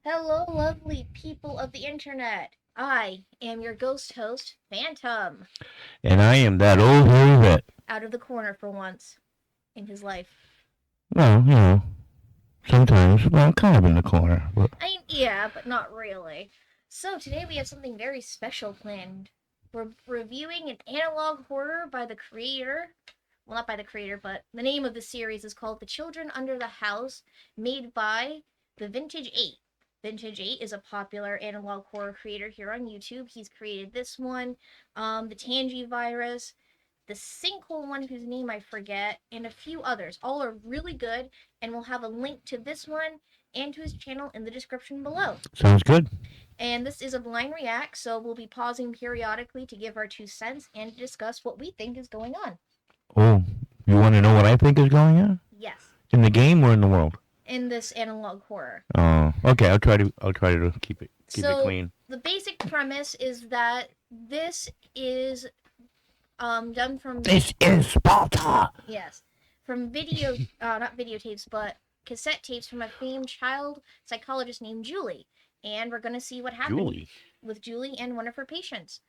Hello, lovely people of the internet. I am your ghost host, Phantom, And I am that old hairy vet. out of the corner for once in his life. Well, sometimes, kind of in the corner. But Yeah, but not really. So today we have something very special planned. We're reviewing an analog horror by the creator. Well, not by the creator, but the name of the series is called The Children Under the House, made by the Vintage 8. Vintage 8 is a popular analog horror creator here on YouTube. He's created this one, the Tangy Virus, the Sinkhole one whose name I forget, and a few others. All are really good, and we'll have a link to this one and to his channel in the description below. sounds good. And this is a blind react, so we'll be pausing periodically to give our 2 cents and to discuss what we think is going on. Oh, you want to know what I think is going on Yes, in the game or in the world? in this analog horror. Oh, okay. I'll try to keep it clean. The basic premise is that this is done from This is Sparta. yes, from not videotapes, but cassette tapes from a famed child psychologist named Julie. And we're gonna see what happens with Julie and one of her patients.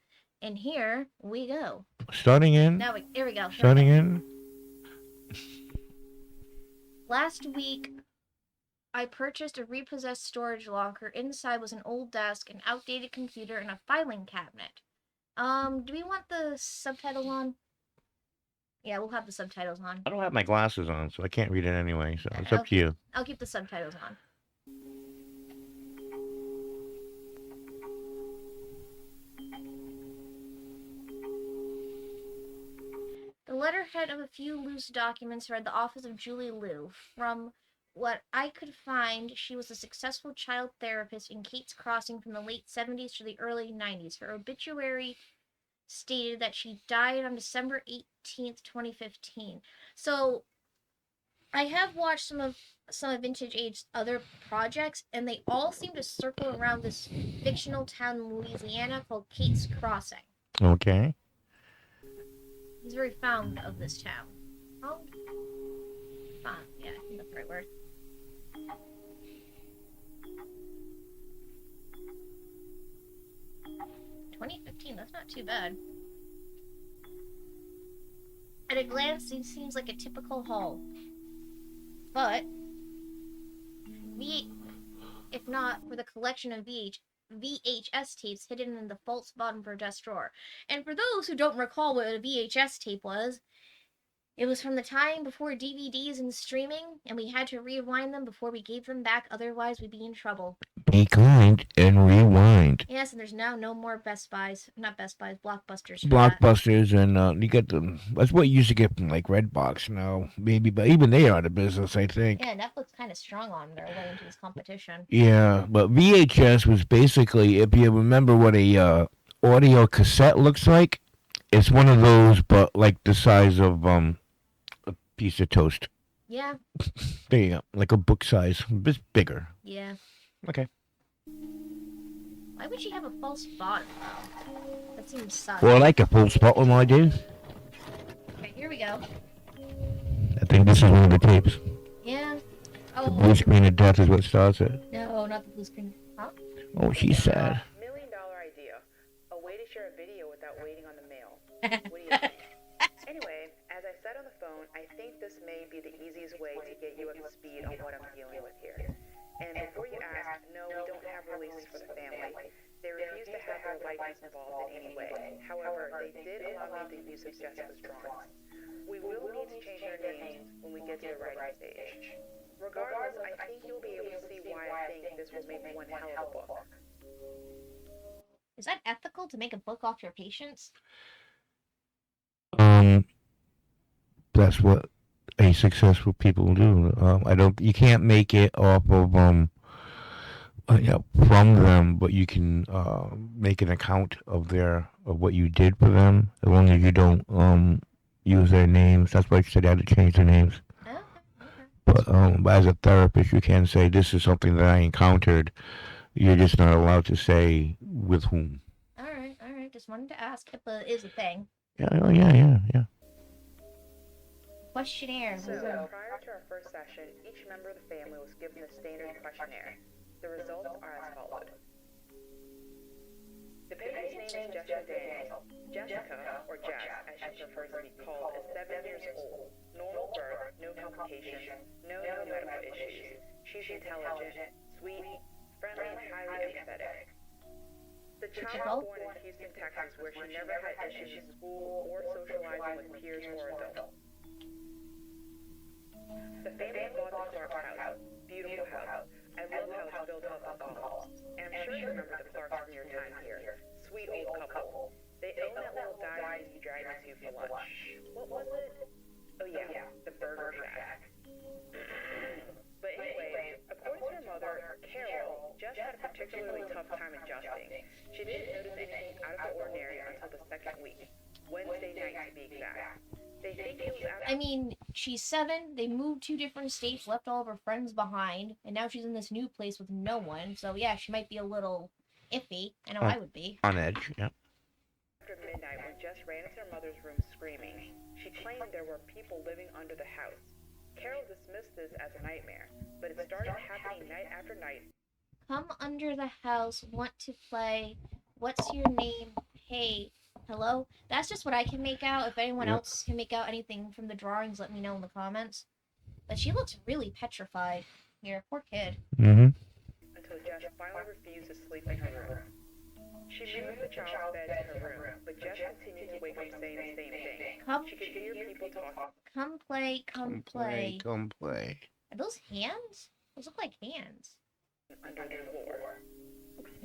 And here we go. Starting in. Here we go. Starting in. Last week, I purchased a repossessed storage locker. Inside was an old desk, an outdated computer, and a filing cabinet. Do we want the subtitles on? Yeah, we'll have the subtitles on. I don't have my glasses on, so I can't read it anyway. So it's up to you. I'll keep the subtitles on. The letterhead of a few loose documents read the office of Julie Liu. From what I could find, she was a successful child therapist in Kate's Crossing from the late 70s to the early 90s. Her obituary stated that she died on December 18th, 2015. So I have watched some of Vintage Age's other projects, and they all seem to circle around this fictional town in Louisiana called Kate's Crossing. Okay. He's very fond of this town. Fond? Yeah, I think that's the right word. $2015, that's not too bad. At a glance, it seems like a typical haul. But, if not for the collection of VHS tapes hidden in the false bottom of her desk drawer. And for those who don't recall what a VHS tape was, it was from the time before DVDs and streaming, and we had to rewind them before we gave them back, otherwise we'd be in trouble. Be kind and rewind. Yes, and there's now no more Blockbusters. Blockbusters, and you get them. That's what you used to get from like Redbox now, maybe, but even they are out of business, I think. Yeah, Netflix kind of strong on their way into this competition. Yeah, but VHS was basically, if you remember what a audio cassette looks like, it's one of those, but like the size of a piece of toast. Yeah. There you go, like a book size, just bigger. Yeah. Okay. Why would she have a false bottom, though? That seems sus. Well, I like a full spot one, I do. Okay, here we go. I think this is one of the tapes. Yeah. The blue screen of death is what starts it. No, not the blue screen. Huh? Oh, she's sad. $1 million idea. A way to share a video without waiting on the mail. What do you think? Anyway, as I said on the phone, I think this may be the easiest way to get you up to speed on what I'm dealing with here. And before you ask, no, we don't have releases for the family. They refuse to have their likeness involved in any way. However, they did allow me the use of Jessica's drawings. We will need to change their names when we get to the writing stage. Regardless, I think you'll be able to see why I think this will make one hell of a book. Is that ethical to make a book off your patients? That's what a successful people do. You can't make it off of from them, but you can make an account of what you did for them, as long as you don't use their names. That's why I said I had to change their names. Okay. But as a therapist, you can say this is something that I encountered. You're just not allowed to say with whom. All right. Just wanted to ask. HIPAA is a thing. Yeah. Questionnaire. So, prior to our first session, each member of the family was given a standard questionnaire. The results are as followed. The baby's name is Jessica Daniels. Jessica, or Jess, as she prefers to be called, is 7 years old. Normal birth, no complications, no medical issues. She's intelligent, sweet, friendly, and highly empathetic. The child was born in Houston, Texas, where she never had issues in school or socializing with peers or adults. The family bought the Clark house. Beautiful house. I love how it's built up with columns. And I'm sure you remember the Clarks from your time here. Sweet old couple. They own that little dive you drag me to for lunch. What was it? Oh yeah, the Burger Shack. But anyway, according to her mother, Carol, Jess had a particularly tough time adjusting. She didn't notice anything out of the ordinary until the second week. Wednesday night, to be exact. They think it was after... I mean, she's 7, they moved 2 different states, left all of her friends behind, and now she's in this new place with no one, so yeah, she might be a little iffy. I know I would be. On edge, yeah. After midnight, when Jess ran into her mother's room screaming, she claimed there were people living under the house. Carol dismissed this as a nightmare, but it started happening night after night. Come under the house, want to play, what's your name, hey, hello? That's just what I can make out. If anyone else can make out anything from the drawings, let me know in the comments. But she looks really petrified. Here, poor kid. Mm-hmm. Until Jess finally refused to sleep in her room. She moved the child's bed to her room, but Jess continued to wake up saying the same thing. She could hear people talking. Come play, come play. Come play. Are those hands? Those look like hands. Under the floor.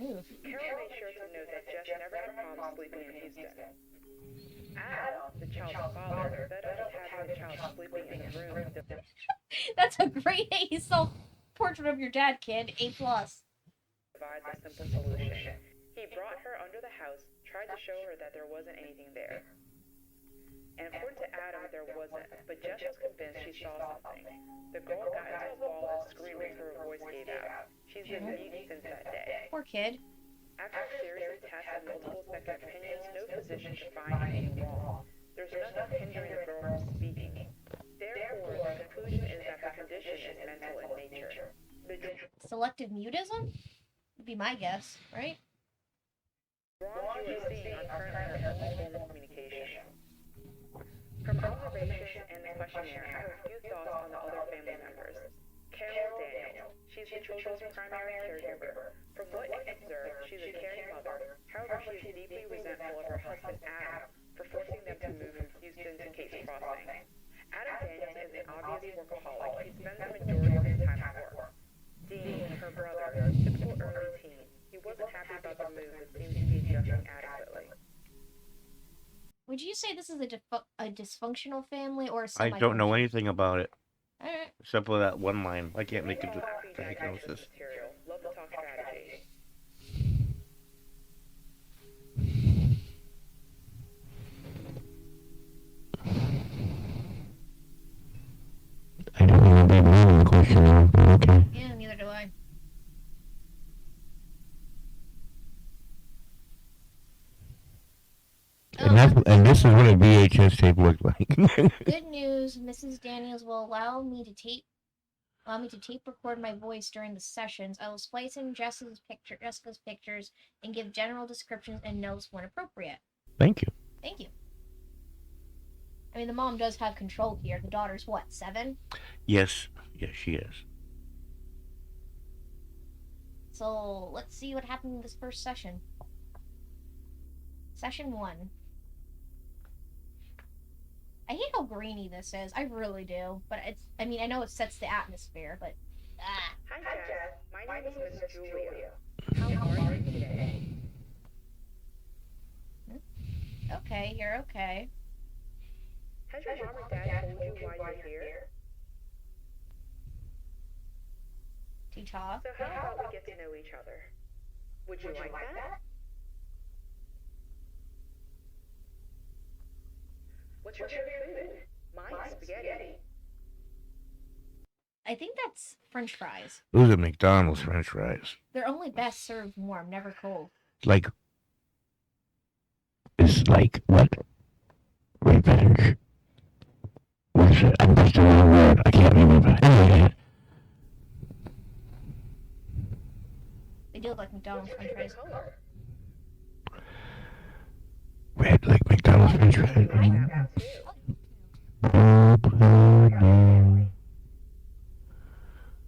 Ooh. Carol made sure to note that Jess never had problems sleeping in Houston. Al, the child's father, fed up with having the child sleeping in the room. That's a great self-portrait of your dad, kid. A+. Devised a simple solution. He brought her under the house, tried to show her that there wasn't anything there. And according to Adam, there wasn't, but Jess was convinced she saw something. The girl got into a ball and screamed until her voice gave out. She's been mute since that day. Poor kid. After a series of tests and multiple second opinions, no physician could find anything wrong. There's nothing hindering the girl from speaking. Therefore, the conclusion is that the condition is mental in nature. Selective mutism? Would be my guess, right? Wrongs you are seeing are currently her only form of communication. From observation and the questionnaire, I have a few thoughts on the other family members. Carol Daniels. She's the children's primary caregiver. From what you observed, she's a caring mother. However, she is deeply resentful of her husband, Adam, for forcing them to move from Houston to Cape Crossing. Adam Daniels is an obvious workaholic. He spends the majority of his time at work. Dean, her brother, typical early teen. He wasn't happy about the move but seems to be adjusting adequately. Would you say this is a dysfunctional family or a I don't know semi-functional? anything about it. Alright. Except for that one line. I can't make a All feedback diagnosis. material. Love to talk strategy. I don't remember reading the question now, but okay. Yeah, neither do I. And this is what a VHS tape looked like. Good news, Mrs. Daniels will allow me to tape record my voice during the sessions. I will splice in Jessica's pictures and give general descriptions and notes when appropriate. Thank you. Thank you. I mean, the mom does have control here. The daughter's what, 7? Yes. Yes, she is. So let's see what happened in this first session. Session 1. I hate how grainy this is. I really do. But I mean, I know it sets the atmosphere, but... Hi, Jess. My name is Miss Julia. How are you today? Okay, you're okay. Has your mom and dad told you why you're here? Do you talk? So how about we get to know each other? Would you like that? What's your favorite food? Mine's spaghetti. I think that's French fries. Those are McDonald's French fries. They're only best served warm, never cold. Like, it's like, what? Revenge. What's it? I'm just the wrong word. I can't remember. Anyway. do look like McDonald's What's french your favorite fries. color? Red like McDonald's French fries. I like that one too.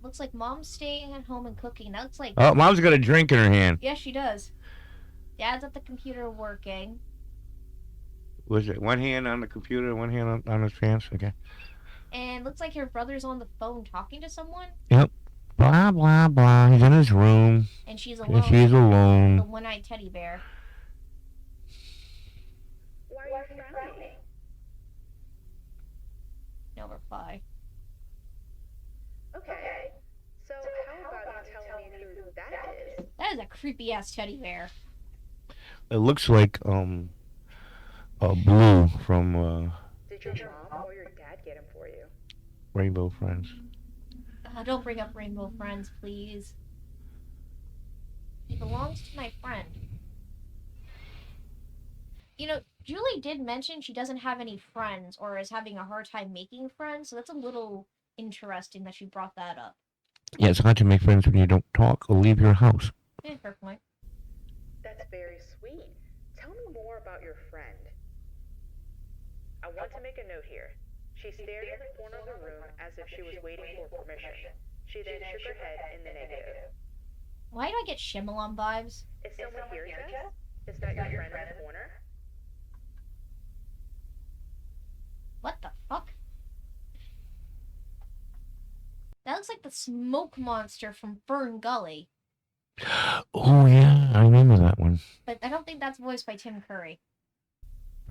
Looks like mom's staying at home and cooking. That looks like... Oh, mom's got a drink in her hand. Yes, she does. Dad's at the computer working. Was it one hand on the computer, one hand on his pants? Okay. And looks like her brother's on the phone talking to someone. Blah, blah, blah. He's in his room. And she's And alone. she's The alone. one-eyed teddy bear. Why are you frowning? No reply. Okay. So how about you telling me who that is? That is a creepy-ass teddy bear. It looks like Blue from Did your mom or your dad get him for you? Rainbow Friends. Don't bring up Rainbow Friends, please. He belongs to my friend. You know, Julie did mention she doesn't have any friends or is having a hard time making friends, so that's a little interesting that she brought that up. Yeah, it's hard to make friends when you don't talk or leave your house. Yeah, fair point. That's very sweet. Tell me more about your friend. I want to make a note here. She stared in the corner of the room as if she was waiting for permission. She then shook her head in the negative. Why do I get Shyamalan vibes? Is someone here, Jess? Is that your friend in the corner? What the fuck? That looks like the smoke monster from Fern Gully. Oh yeah, I remember that one. But I don't think that's voiced by Tim Curry.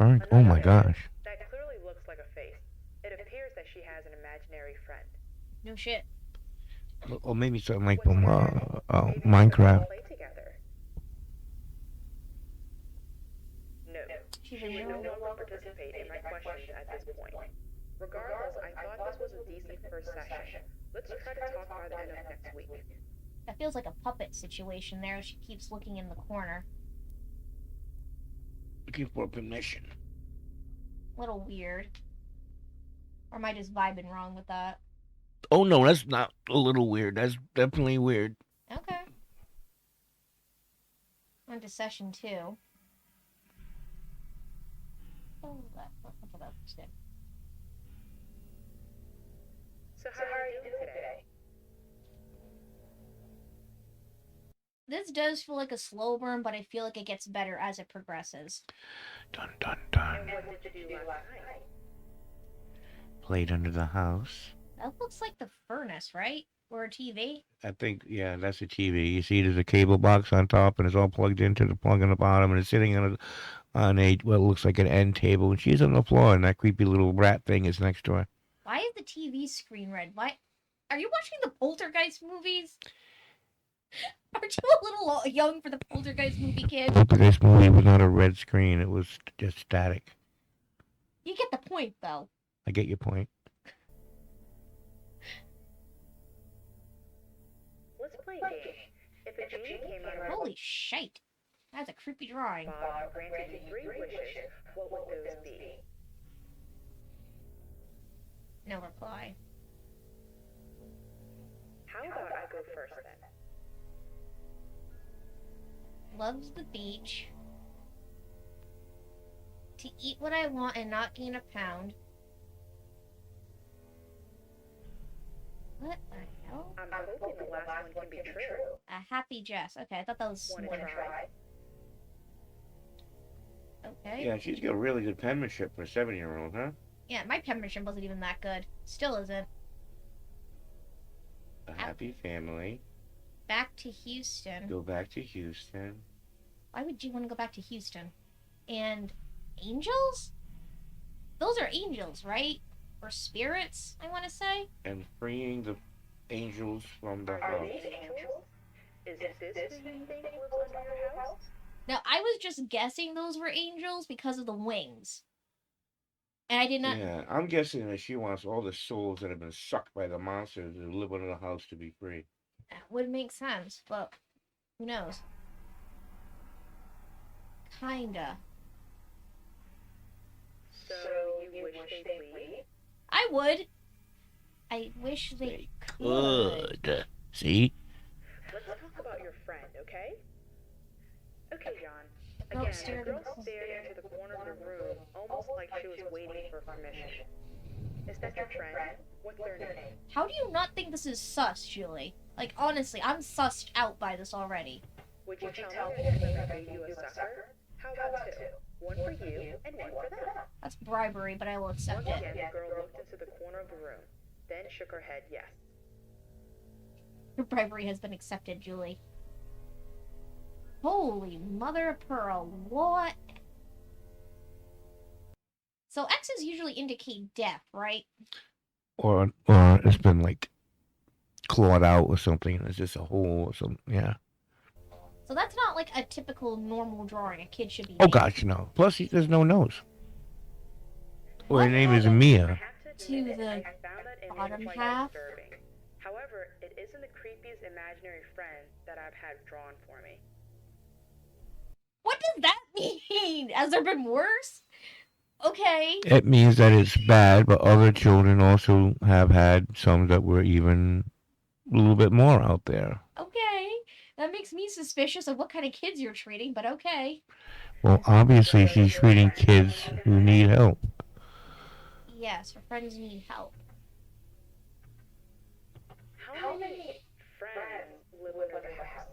Alright. Oh my gosh. That clearly looks like a face. It appears that she has an imaginary friend. No shit. Or maybe something like What's from her name? Maybe they could Minecraft. play together. No. She's She would no longer participate in my questions at this point. Regardless, I thought this was a decent first session. Let's try to talk by the end of next week. That feels like a puppet situation there. She keeps looking in the corner. Looking for permission. A little weird. Or am I just vibing wrong with that? Oh no, that's not a little weird. That's definitely weird. Okay. On to session 2. Oh, that's good. So how are you doing today? This does feel like a slow burn, but I feel like it gets better as it progresses. Dun dun dun. And what did you do last night? Played under the house. That looks like the furnace, right? Or a TV? I think, yeah, that's a TV. You see, there's a cable box on top, and it's all plugged into the plug on the bottom, and it's sitting on a what looks like an end table, and she's on the floor, and that creepy little rat thing is next to her. Why is the TV screen red? Why? Are you watching the Poltergeist movies? Aren't you a little young for the Poltergeist movie, kid? This movie was not a red screen; it was just static. You get the point, though. I get your point. Let's play a game. If a genie came out of Holy shite. That's a creepy drawing. Bob granted you 3 wishes, what would those be? No reply. How about I go first then? Loves the beach. To eat what I want and not gain a pound. What the hell? I'm hoping the last one can be true. A happy Jess. Okay, I thought that was Want more. to try? Okay. Yeah, she's got really good penmanship for a 7-year-old, huh? Yeah, my penmanship wasn't even that good. Still isn't. A happy family. Back to Houston. Go back to Houston. Why would you want to go back to Houston? And angels? Those are angels, right? Or spirits, I want to say. And freeing the angels from the Are house. these angels? Is this who you think lives under your house? Now, I was just guessing those were angels because of the wings. And I did not... Yeah, I'm guessing that she wants all the souls that have been sucked by the monsters that live under the house to be free. That would make sense, but who knows? Kinda. So you wish they'd leave? I would. I wish they could. Good. See? Let's talk about your friend, okay? Girl Again, stared the girl into the- stared into the corner of the room, almost like she was waiting for permission. Is that your friend? What's their name? How do you not think this is sus, Julie? Like, honestly, I'm sussed out by this already. Would you tell me your sibling gave you a sucker? How about two? One for you and one for them. That's bribery, but I will accept Once it. again, the girl looked into the corner of the room, then shook her head yes. Your bribery has been accepted, Julie. Holy mother of pearl, what? So X's usually indicate death, right? Or it's been like clawed out or something. It's just a hole or something. Yeah. So that's not like a typical normal drawing a kid should be Oh making. gosh, no. Plus, there's no nose. Well, What her name is happened? Mia. I have To admit, the I found that image bottom quite half? disturbing. However, it isn't the creepiest imaginary friend that I've had drawn for me. What does that mean? Has there been worse? Okay. It means that it's bad, but other children also have had some that were even a little bit more out there. Okay. That makes me suspicious of what kind of kids you're treating, but okay. Well, obviously, she's treating kids who need help. Yes, her friends need help. How many friends live in her house?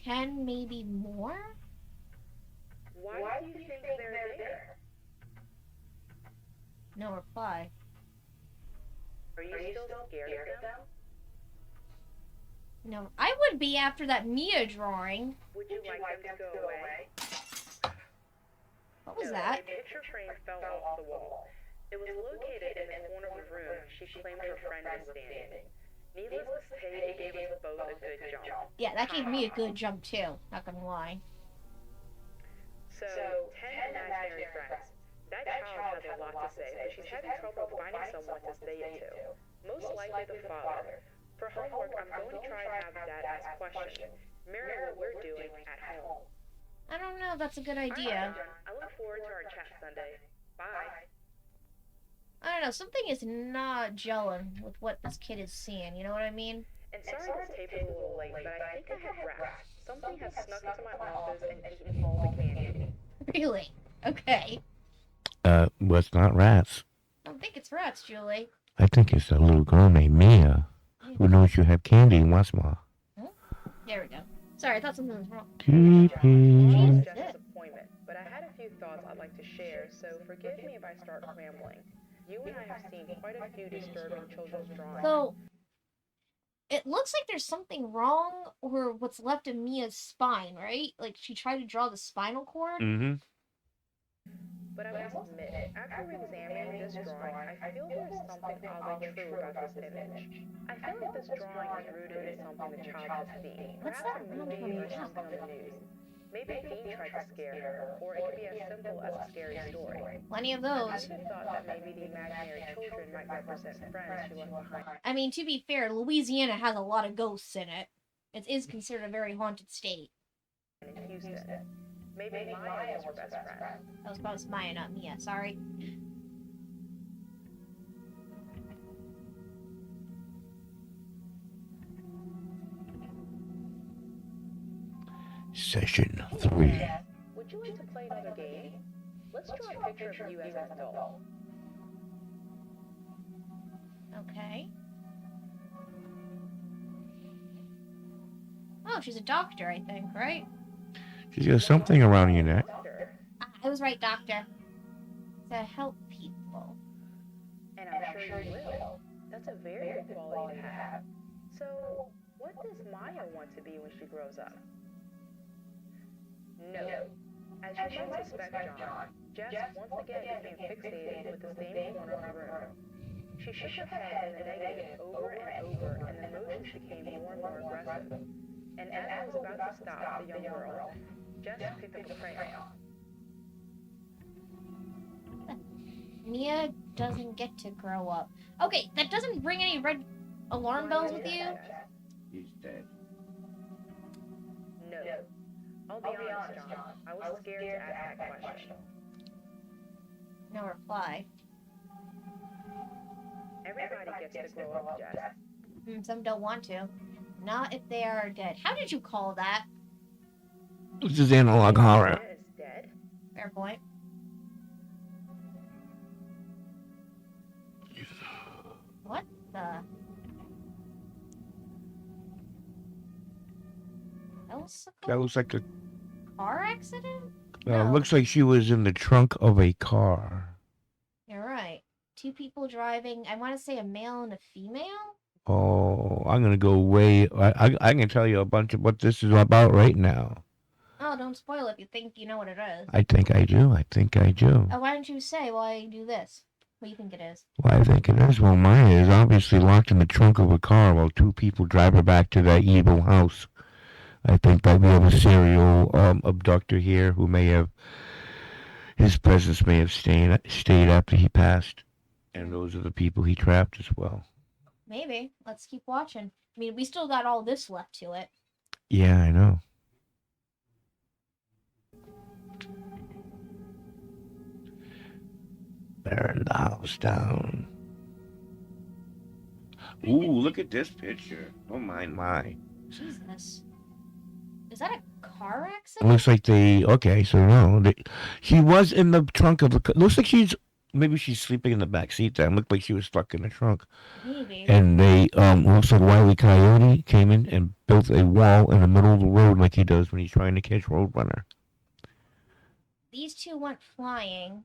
10, maybe more? Why do you think they're there? No reply. Are you still scared of them? No, I would be after that Mia drawing. Would you like them to go away? What was No, that? A picture frame fell off the wall. It was located in the corner of the room she claimed her friend was standing. Needless to say, it gave us both a good jump. Yeah, that gave me a good jump too. Not gonna lie. So, 10 imaginary friends. That child has a lot to say, but she's having trouble finding someone to say it to. Most likely the father. For homework, I'm going to try and have Dad ask questions, mirror what we're doing at home. I don't know if that's a good Alright, idea. John, I look forward to our chat Sunday. Bye. I don't know, something is not gelling with what this kid is seeing, you know what I mean? And sorry this tape is a little late, but I think I have rats. Something has snuck into my office and eaten all the candy. Really? Okay. Well, it's not rats. I don't think it's rats, Julie. I think it's a little girl named Mia who knows you have candy and wants more. There we go. Sorry, I thought something was wrong. Creepy. It's just a disappointment, but I had a few thoughts I'd like to share, so forgive me if I start rambling. You and I have seen quite a few disturbing children's drawings. So, it looks like there's something wrong or what's left of Mia's spine, right? Like, she tried to draw the spinal cord. Mm-hmm. But I must admit, after examining this drawing, I feel there is something oddly true about this image. I feel like this drawing is rooted in something the child has seen. What's Perhaps that a round movie from or the something on the news. Maybe a fiend tried to scare her, or it could be as simple as a scary story. Plenty of I those. even thought that maybe the imaginary children might represent friends she left behind I mean, to be fair, Louisiana has a lot of ghosts in it. It is considered a very haunted state. in Houston. Maybe Maya was her best friend. That was Maya, not Mia. Sorry. Session 3. Would you like to play another game? Let's draw a picture of you as an adult. Okay. Oh, she's a doctor, I think, right? She's got something around your neck. Doctor, I was right, doctor. To help people. and I'm sure you will. That's a very good quality to have. So, what does Maya want to be when she grows up? No. As you might suspect, John, Jess once again became fixated with the same corner of the room. She shook her head in the negative over and over, and the motions became more and more aggressive. And as I was about to stop the young girl, Jess picked up a crayon. Mia doesn't get to grow up. Okay, that doesn't ring any red alarm bells with you? He's dead. No. I'll be honest, John. I was scared to ask that question. No reply. Everybody gets to grow up, Jess. Some don't want to. Not if they are dead. How did you call that? This is analog horror. Maya is dead? Fair point. What the? That looks like a. Car accident? No. Looks like she was in the trunk of a car. You're right. Two people driving. I want to say a male and a female. Oh, I'm gonna go way. I can tell you a bunch of what this is about right now. Oh, don't spoil it if you think you know what it is. I think I do. Why don't you say while I do this? What do you think it is? Well, I think it is. Well, Maya is obviously locked in the trunk of a car while two people drive her back to that evil house. I think that we have a serial abductor here who may have. His presence may have stayed after he passed. And those are the people he trapped as well. Maybe. Let's keep watching. I mean, we still got all this left to it. Yeah, I know. Burn the house down. Ooh, look at this picture. Don't mind mine. Jesus. Is that a car It accident? looks like okay, so no. She was in the trunk of the car. Looks like maybe she's sleeping in the back seat then. Looked like she was stuck in the trunk. Maybe. And they, looks like Wile E. Coyote came in and built a wall in the middle of the road like he does when he's trying to catch Roadrunner. These two went flying.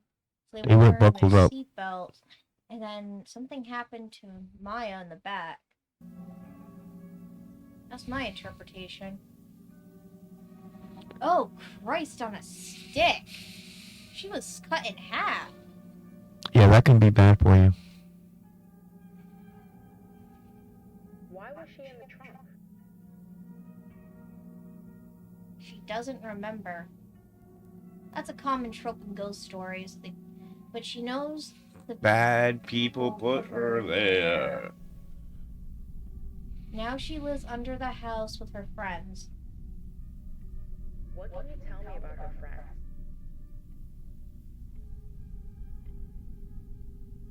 So They weren't wearing their buckled up. seatbelts, and then something happened to Maya in the back. That's my interpretation. Oh, Christ on a stick. She was cut in half. Yeah, that can be bad for you. Why was she in the trunk? She doesn't remember. That's a common trope in ghost stories. But she knows the Bad people put her there. Now she lives under the house with her friends. What can you tell me about her friends?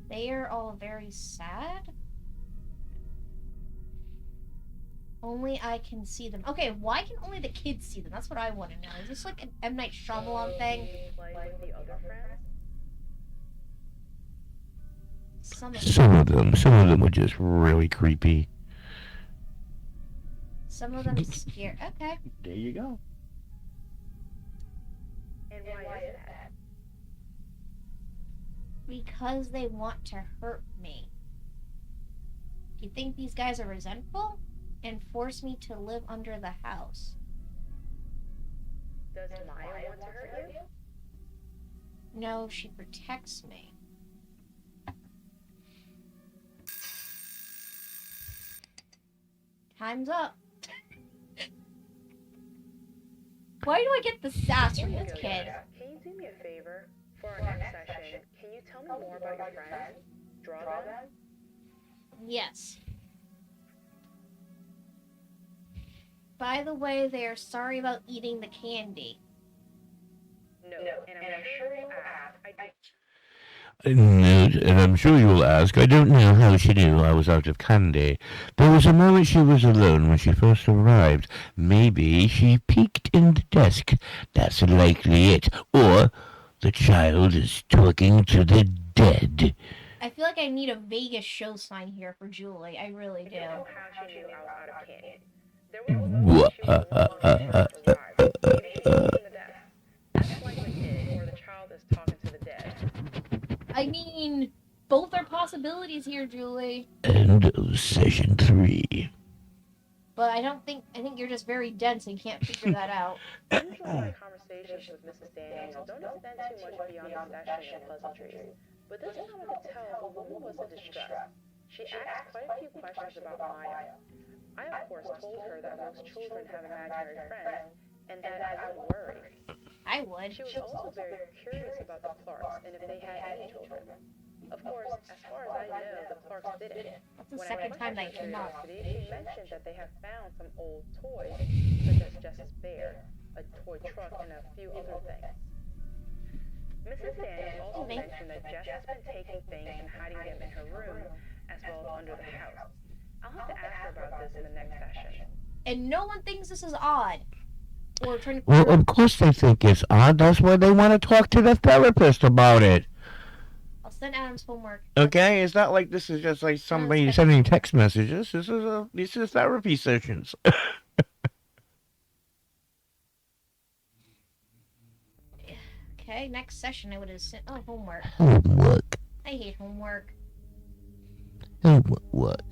They are all very sad. Only I can see them. Okay, why can only the kids see them? That's what I want to know. Is this like an M. Night Shyamalan thing? Can you play with the other friends? Some Some of them were just really creepy. of them scare. Okay. There you go. And why is that? Because they want to hurt me. Do you think these guys are resentful? And force me to live under the house? Does Maya want to hurt you? No, she protects me. Time's up. Why do I get the sass from this kid? Can you do me a favor? For our next session, can you tell me more about your friends? Draw them? Yes. By the way, they are sorry about eating the candy. No, and I'm sure you'll ask. And I'm sure you will ask, I don't know how she knew I was out of candy. There was a moment she was alone when she first arrived. Maybe she peeked in the desk. That's likely it. Or the child is talking to the dead. I feel like I need a Vegas show sign here for Julie. I really do. I don't know how she knew I was out of candy. There was a moment she was alone when she first arrived. Maybe she peeked in the desk. That's likely it, or the child is talking to the dead. I mean, both are possibilities here, Julie. End of session 3. But I think you're just very dense and can't figure that out. Usually my conversations with Mrs. Daniels don't extend too much beyond the session and pleasantries. But this time I could tell the woman was in distress. She asked quite a few questions about Maya. I of course told her that most children have imaginary friends, and that I wouldn't worry. I would. She was also very curious about the Clarks and if they had any children. Of course, as far as I know, the Clarks didn't. That's the When second I time that questioned came her up. curiosity, she mentioned that they have found some old toys, such as Jess's bear, a toy truck, and a few other things. Mrs. Daniels also mentioned that Jess has been taking things and hiding them in her room, as well as under the house. I'll have to ask her about this in the next session. And no one thinks this is odd. Or trying to Well, figure out. of course they think it's odd. That's why they want to talk to the therapist about it. I'll send Adam's homework. Okay, it's not like this is just like somebody sending text messages. These are therapy sessions. Okay, next session I would have sent. Oh, homework. Homework. I hate homework. What?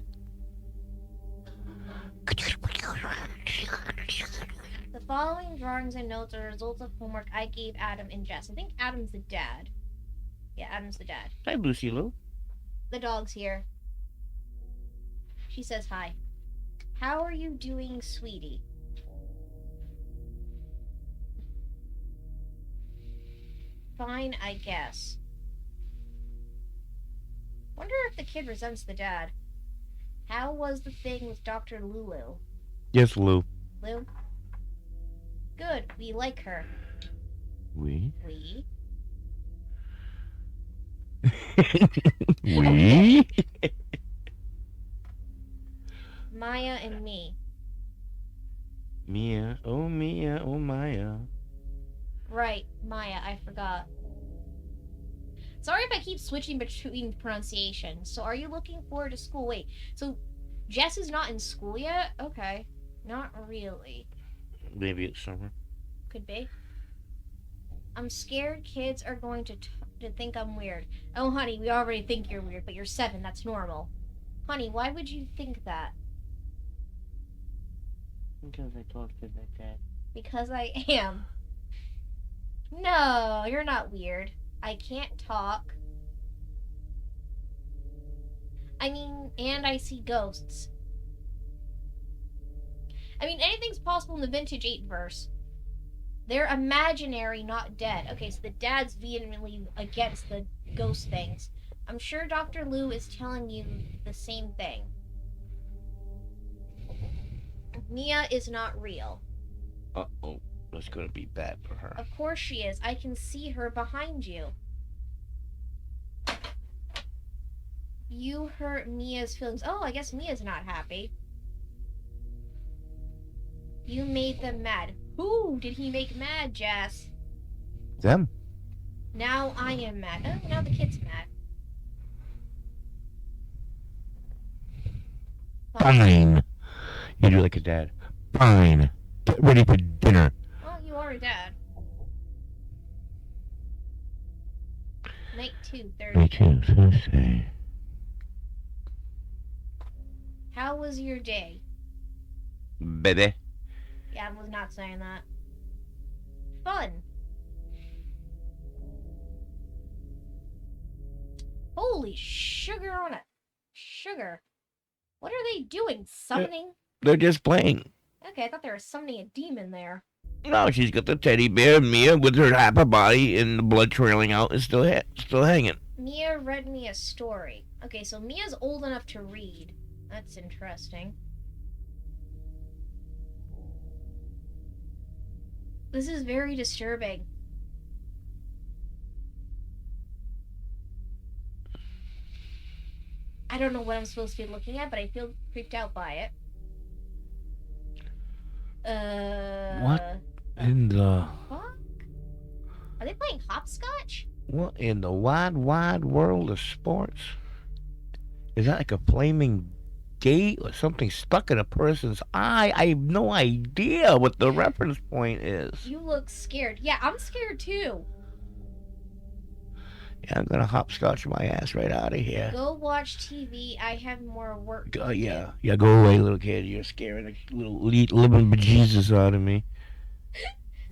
The following drawings and notes are results of homework I gave Adam and Jess. I think Adam's the dad. Yeah, Adam's the dad. Hi, Lucy Lou. The dog's here. She says hi. How are you doing, sweetie? Fine, I guess. Wonder if the kid resents the dad. How was the thing with Dr. Lulu? Yes, Lou. Lou? Good, we like her. We? We? We? Maya and me. Mia, oh Maya. Right, Maya, I forgot. Sorry if I keep switching between pronunciations. So are you looking forward to school? Wait, so Jess is not in school yet? Okay. Not really. Maybe it's summer. Could be. I'm scared kids are going to think I'm weird. Oh, honey, we already think you're weird, but you're 7. That's normal. Honey, why would you think that? Because I talked to that dad. Because I am. No, you're not weird. I can't talk. I mean, and I see ghosts. I mean, anything's possible in the Vintage 8 verse. They're imaginary, not dead. Okay, so the dad's vehemently against the ghost things. I'm sure Dr. Lou is telling you the same thing. Mia is not real. Uh-oh. That's gonna be bad for her. Of course she is. I can see her behind you. You hurt Mia's feelings. Oh, I guess Mia's not happy. You made them mad. Who did he make mad, Jess? Them. Now I am mad. Oh, now the kid's mad. Fine. You do like a dad. Fine. Get ready for dinner. Well, you are a dad. Night 2:30. Me too, Thursday. How was your day? Baby. Yeah, I was not saying that. Fun. Holy sugar on it. Sugar. What are they doing? Summoning? They're just playing. Okay, I thought they were summoning a demon there. No, she's got the teddy bear, Mia, with her upper body and the blood trailing out is still hanging. Mia read me a story. Okay, so Mia's old enough to read. That's interesting. This is very disturbing. I don't know what I'm supposed to be looking at, but I feel creeped out by it. What in the... Fuck? Are they playing hopscotch? What in the wide, wide world of sports? Is that like a flaming gate or something stuck in a person's eye? I have no idea what the reference point is. You look scared. Yeah, I'm scared too. Yeah, I'm gonna hopscotch my ass right out of here. Go watch TV. I have more work. Yeah, go away, little kid. You're scaring the little living bejesus out of me.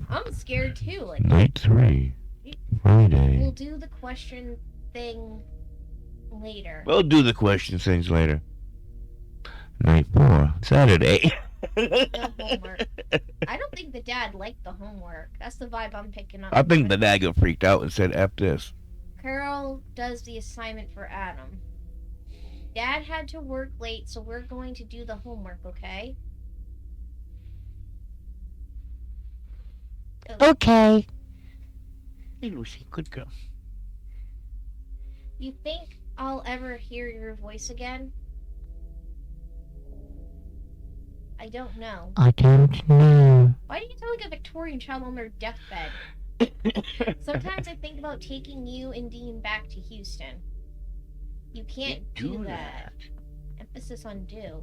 I'm scared too. Like, Night 3, Friday. we'll do the question thing later. We'll do the question things later. Night 4, Saturday. The homework. I don't think the dad liked the homework. That's the vibe I'm picking up. I think the dad got freaked out and said, F this. Carol does the assignment for Adam. Dad had to work late, so we're going to do the homework, okay? Okay. Hey, Lucy, good girl. You think I'll ever hear your voice again? I don't know. I don't know. Why do you sound like a Victorian child on their deathbed? Sometimes I think about taking you and Dean back to Houston. You can't do that. Emphasis on do.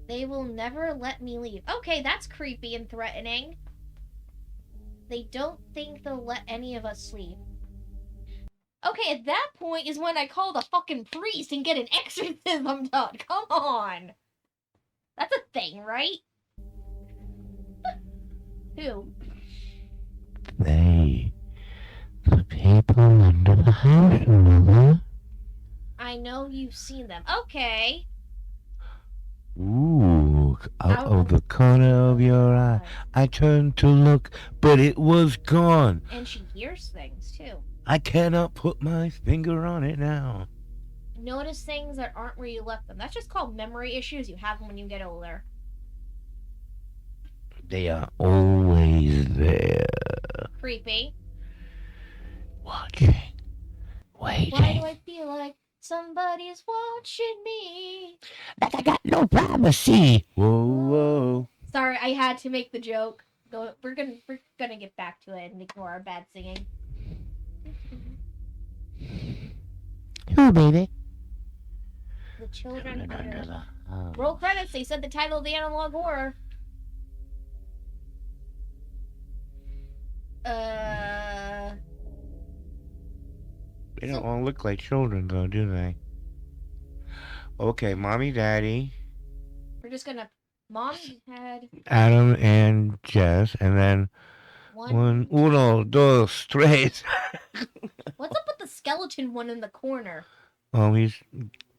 They will never let me leave. Okay, that's creepy and threatening. They don't think they'll let any of us leave. Okay, at that point is when I call the fucking priest and get an exorcism done. Come on. That's a thing, right? Who? They. The people under the house, Mother. I know you've seen them. Okay. Ooh, out of the corner of your eye, I turned to look, but it was gone. And she hears things, too. I cannot put my finger on it now. Notice things that aren't where you left them. That's just called memory issues. You have them when you get older. They are always there. Creepy. Watching. Waiting. Why do I feel like somebody's watching me? Like I got no privacy. Whoa, whoa. Sorry, I had to make the joke. We're gonna get back to it and ignore our bad singing. Who, baby? The children Under under. the house. Roll credits. They said the title of the analog horror. They don't all look like children, though, do they? Okay, mommy, daddy, We're just gonna. Mom had Adam, and Jess, and then one. uno, dos, tres. What's up with the skeleton one in the corner? He's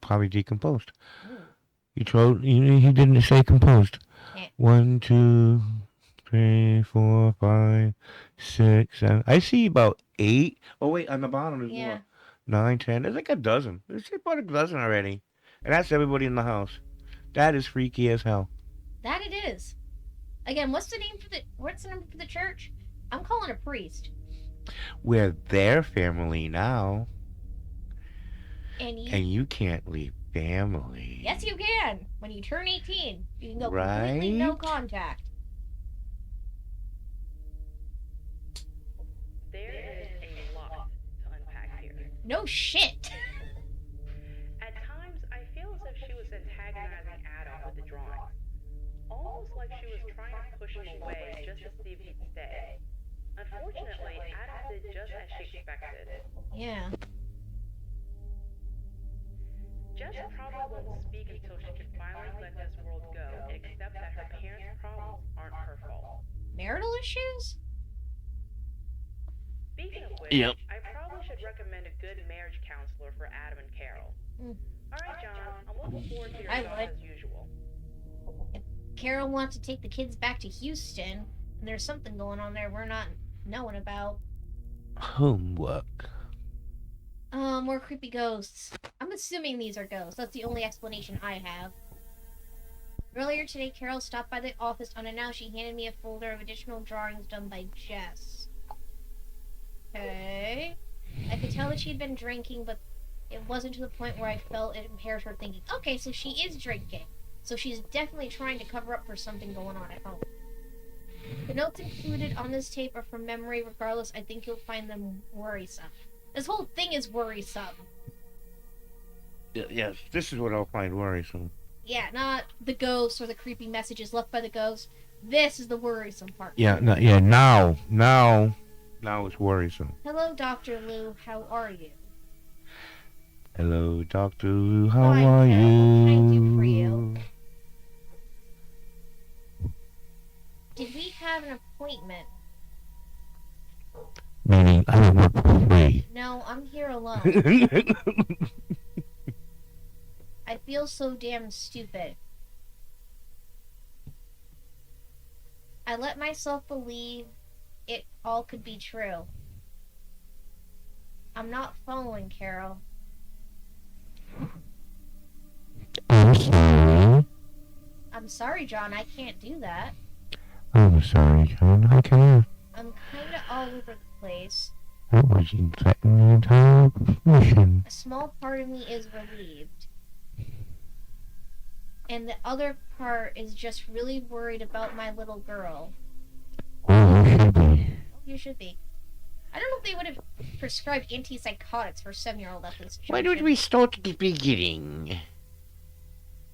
probably decomposed. Ooh. He didn't say composed. Yeah. 1, 2, 3, 4, 5, 6, 7. I see about 8. Oh wait, on the bottom is Yeah. more. 9, 10. There's like a dozen. There's about a dozen already, and that's everybody in the house. That is freaky as hell. That it is. Again, what's the number for the church? I'm calling a priest. We're their family now, And you. and you can't leave family. Yes, you can. When you turn 18, you can go completely no Right? contact. There is a lot to unpack here. No shit. At times, I feel as if she was antagonizing Adam with the drawings. Almost like she was trying to push him away just to see if he'd stay. Unfortunately, Adam did just as she expected. Yeah. Jess probably won't speak until she can finally let this world go and accept that her parents' problems aren't her fault. Marital issues? Speaking of which, Yep. I probably should recommend a good marriage counselor for Adam and Carol. Mm. Alright, John, I'm looking forward to your I thoughts would. as usual. Carol wants to take the kids back to Houston, and there's something going on there we're not knowing about. Homework. More creepy ghosts. I'm assuming these are ghosts. That's the only explanation I have. Earlier today, Carol stopped by the office unannounced. She handed me a folder of additional drawings done by Jess. Okay. I could tell that she'd been drinking, but it wasn't to the point where I felt it impaired her thinking. Okay, so she is drinking. So she's definitely trying to cover up for something going on at home. The notes included on this tape are from memory. Regardless, I think you'll find them worrisome. This whole thing is worrisome. Yes, this is what I'll find worrisome. Yeah, not the ghosts or the creepy messages left by the ghost. This is the worrisome part. Yeah, now it's worrisome. Hello, Dr. Lou. How are you? Hello, Dr. Lou, how Hi, are Carol. you? What can I do for you? Did we have an appointment? Meaning, I don't work for free. No, I'm here alone. I feel so damn stupid. I let myself believe it all could be true. I'm not following Carol. I'm sorry. I'm sorry, John, I can't do that. I'm sorry, John. How can I? I'm kinda all over the place. That wasn't threatening the entire mission. A small part of me is relieved. And the other part is just really worried about my little girl. Oh, you should be. You should be. I don't know if they would have prescribed antipsychotics for a 7-year-old at this Why junction. don't we start at the beginning?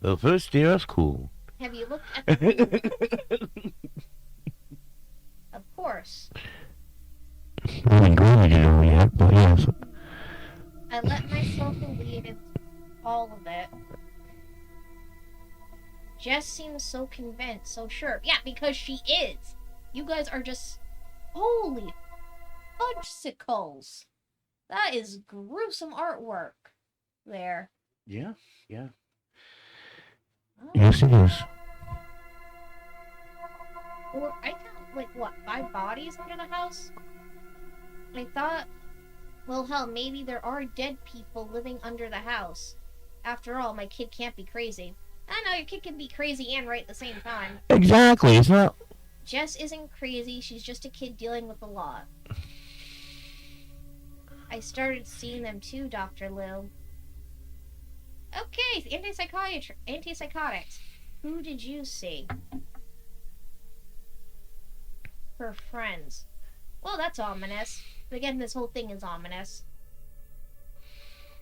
Well, first day of school. Have you looked at the... Of course. I haven't graded it all yet, but yes. I let myself believe in all of it. Jess seems so convinced, so sure. Yeah, because she is. You guys are just... Holy fudgesicles. That is gruesome artwork. There. Yeah, yeah. Oh. Yes, it is. Or I found, like, what, 5 bodies under the house? I thought, well, hell, maybe there are dead people living under the house. After all, my kid can't be crazy. I know, your kid can be crazy and right at the same time. Exactly, it's not... Jess isn't crazy, she's just a kid dealing with a lot. I started seeing them too, Dr. Lou. Okay, antipsychotics. Who did you see? Her friends. Well, that's ominous. Again, this whole thing is ominous.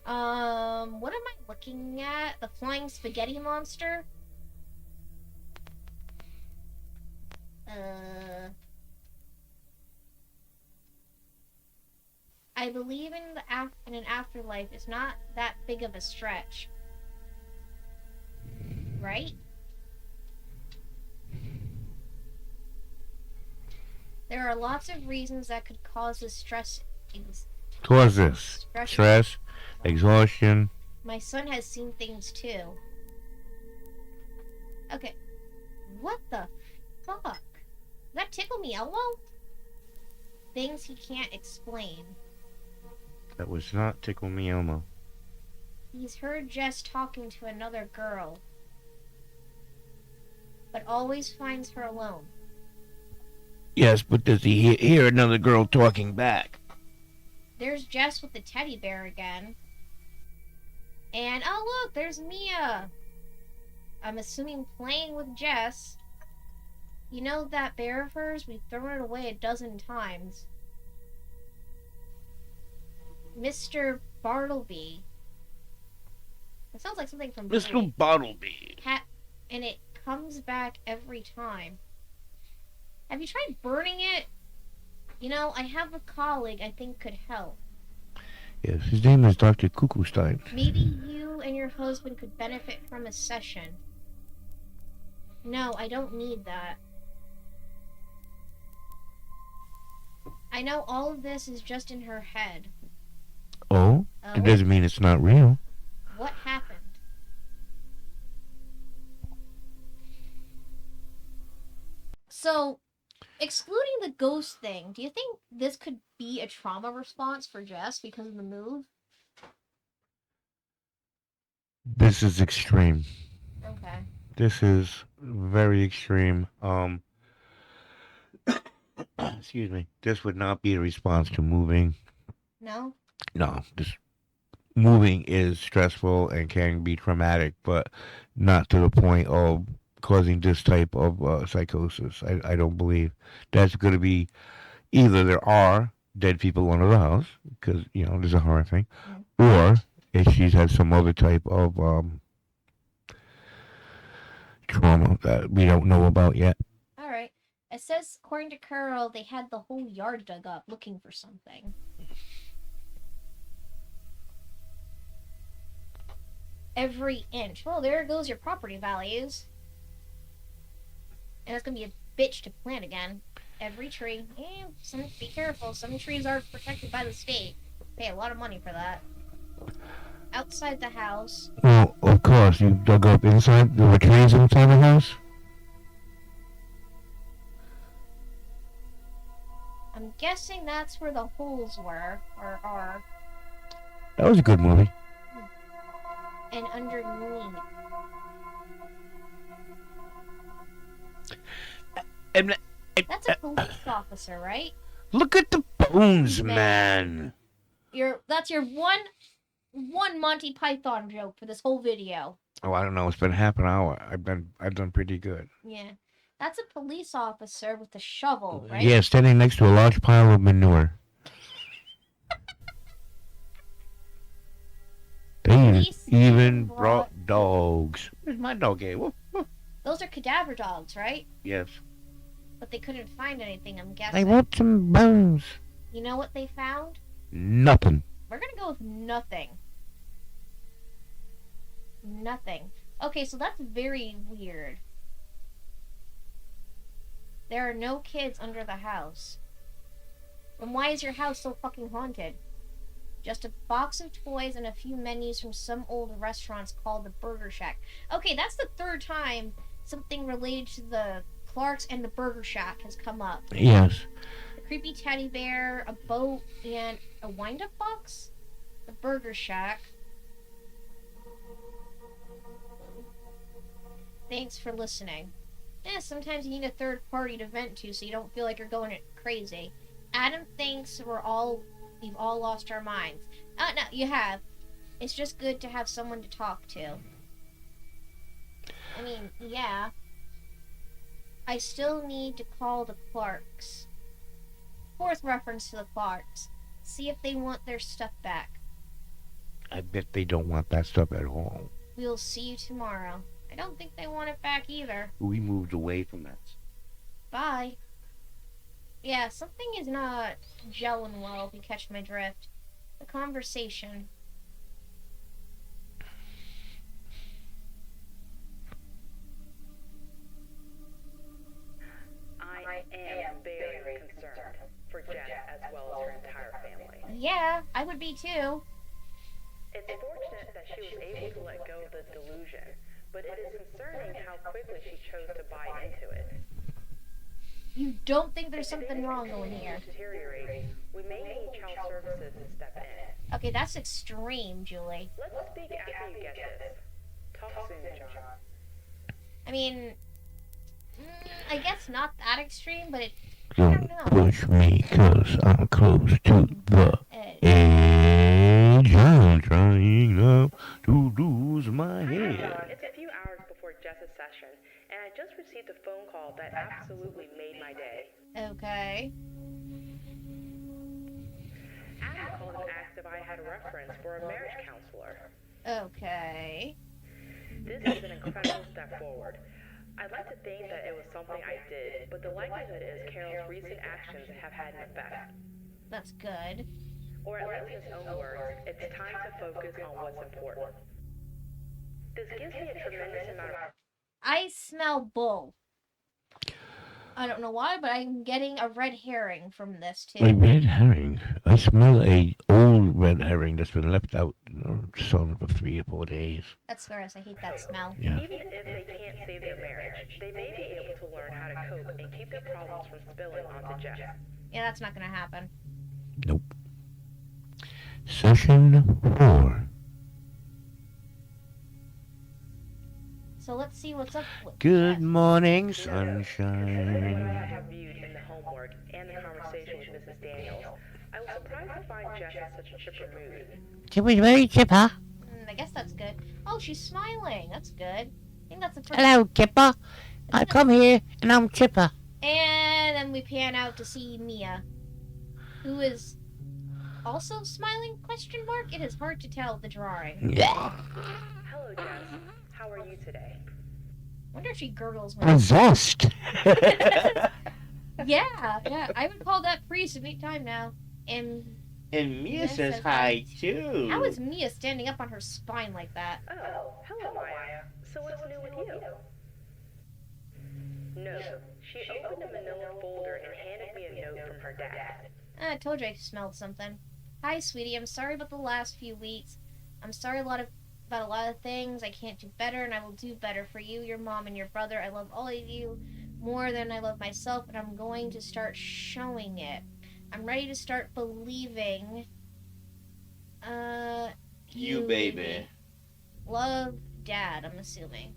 What am I looking at? The flying spaghetti monster? I believe in an afterlife is not that big of a stretch. Right? There are lots of reasons that could cause this stress. Cause this. Stress, exhaustion. My son has seen things too. Okay. What the fuck? Did that tickle me Elmo? Things he can't explain. That was not Tickle Me Elmo. He's heard Jess talking to another girl, but always finds her alone. Yes, but does he hear another girl talking back? There's Jess with the teddy bear again. And, oh look, there's Mia. I'm assuming playing with Jess. You know that bear of hers? We've thrown it away a dozen times. Mr. Bartleby. That sounds like something from Mr. Bartleby. And it comes back every time. Have you tried burning it? You know, I have a colleague I think could help. Yes, his name is Dr. Kuckuckstein. Maybe you and your husband could benefit from a session. No, I don't need that. I know all of this is just in her head. Oh? It doesn't mean it's not real. What happened? So, excluding the ghost thing, do you think this could be a trauma response for Jess because of the move? This is extreme. Okay. This is very extreme. Excuse me. This would not be a response to moving. No? No, this moving is stressful and can be traumatic, but not to the point of causing this type of psychosis. I don't believe that's going to be either there are dead people under the house because you know there's a horror thing, or if she's had some other type of trauma that we don't know about yet. All right. It says, according to Carol, they had the whole yard dug up looking for something. Every inch. Well, there goes your property values. And it's going to be a bitch to plant again. Every tree. And be careful. Some trees are protected by the state. Pay a lot of money for that. Outside the house. Well, of course, you dug up inside. There were trees inside the house. I'm guessing that's where the holes were, or are. That was a good movie. And underneath. That's a police officer, right? Look at the bones, man. That's your one Monty Python joke for this whole video. Oh, I don't know. It's been half an hour. I've done pretty good. Yeah. That's a police officer with a shovel, right? Yeah, standing next to a large pile of manure. They Police even brought- brought dogs. Where's my dog at? Woof, woof. Those are cadaver dogs, right? Yes. But they couldn't find anything, I'm I guessing. want some bones. You know what they found? Nothing. We're gonna go with nothing. Nothing. Okay, so that's very weird. There are no kids under the house. Then why is your house so fucking haunted? Just a box of toys and a few menus from some old restaurants called the Burger Shack. Okay, that's the third time something related to the Clarks and the Burger Shack has come up. Yes. A creepy teddy bear, a boat, and a wind-up box? The Burger Shack. Thanks for listening. Sometimes you need a third party to vent to so you don't feel like you're going crazy. Adam thinks we've all lost our minds. No, you have. It's just good to have someone to talk to. I mean, yeah. I still need to call the Clarks. Fourth reference to the Clarks. See if they want their stuff back. I bet they don't want that stuff at all. We'll see you tomorrow. I don't think they want it back either. We moved away from that. Bye. Yeah, something is not gelling well, if you catch my drift. The conversation. I am very concerned for Jess as well as her entire family. Yeah, I would be too. It's fortunate that she was able to let go of the delusion, but it is concerning how quickly she chose to buy into it. You don't think there's something wrong going here? Deteriorate, we may need child services to step in. Okay, that's extreme, Julie. Let's speak after you get this. Talk soon, John. I mean, I guess not that extreme, but it. Don't know. push me, 'cause I'm close to the Uh, edge. I'm trying not to lose my head. It's a few hours before Jess's session, and I just received a phone call that absolutely made my day. okay. Adam called and asked if I had a reference for a marriage counselor. Okay. This is an incredible step forward. I'd like to think that it was something I did, but the likelihood is Carol's recent actions have had an effect. That's good. Or at least in his own words, it's time to focus on what's important. This gives me a tremendous amount of... I smell bull. I don't know why, but I'm getting a red herring from this too. A red herring. I smell a old red herring that's been left out sun for 3 or 4 days. That's gross. I hate that smell. Yeah. Even if they can't save their marriage, they may be able to learn how to cope and keep their problems from spilling onto Jess. Yeah, that's not gonna happen. Nope. Session 4. So let's see what's up with Good Jess. morning, Considering what I sunshine. have viewed in the homework and the conversation with Mrs. Daniels, I was surprised to find Jess in such a chipper mood. She was very chipper. I guess that's good. Oh, she's smiling. That's good. I think that's the first. Hello, chipper. I come here and I'm chipper. And then we pan out to see Mia, who is also smiling? Question mark. It is hard to tell with the drawing. Yeah. Hello, Jess. How are you today? Wonder if she gurgles when. Possessed. Yeah. I would call that pretty sweet time now. And And Mia Yes, says says hi too. how is Mia standing up on her spine like that? Oh, hello, Maya. So what's new with you? No. She opened a manila folder and handed me a note from her dad. I told you I smelled something. Hi, sweetie. I'm sorry about the last few weeks. I'm sorry about a lot of things. I can't do better, and I will do better for you, your mom, and your brother. I love all of you more than I love myself, and I'm going to start showing it. I'm ready to start believing. You, baby. Love, Dad, I'm assuming.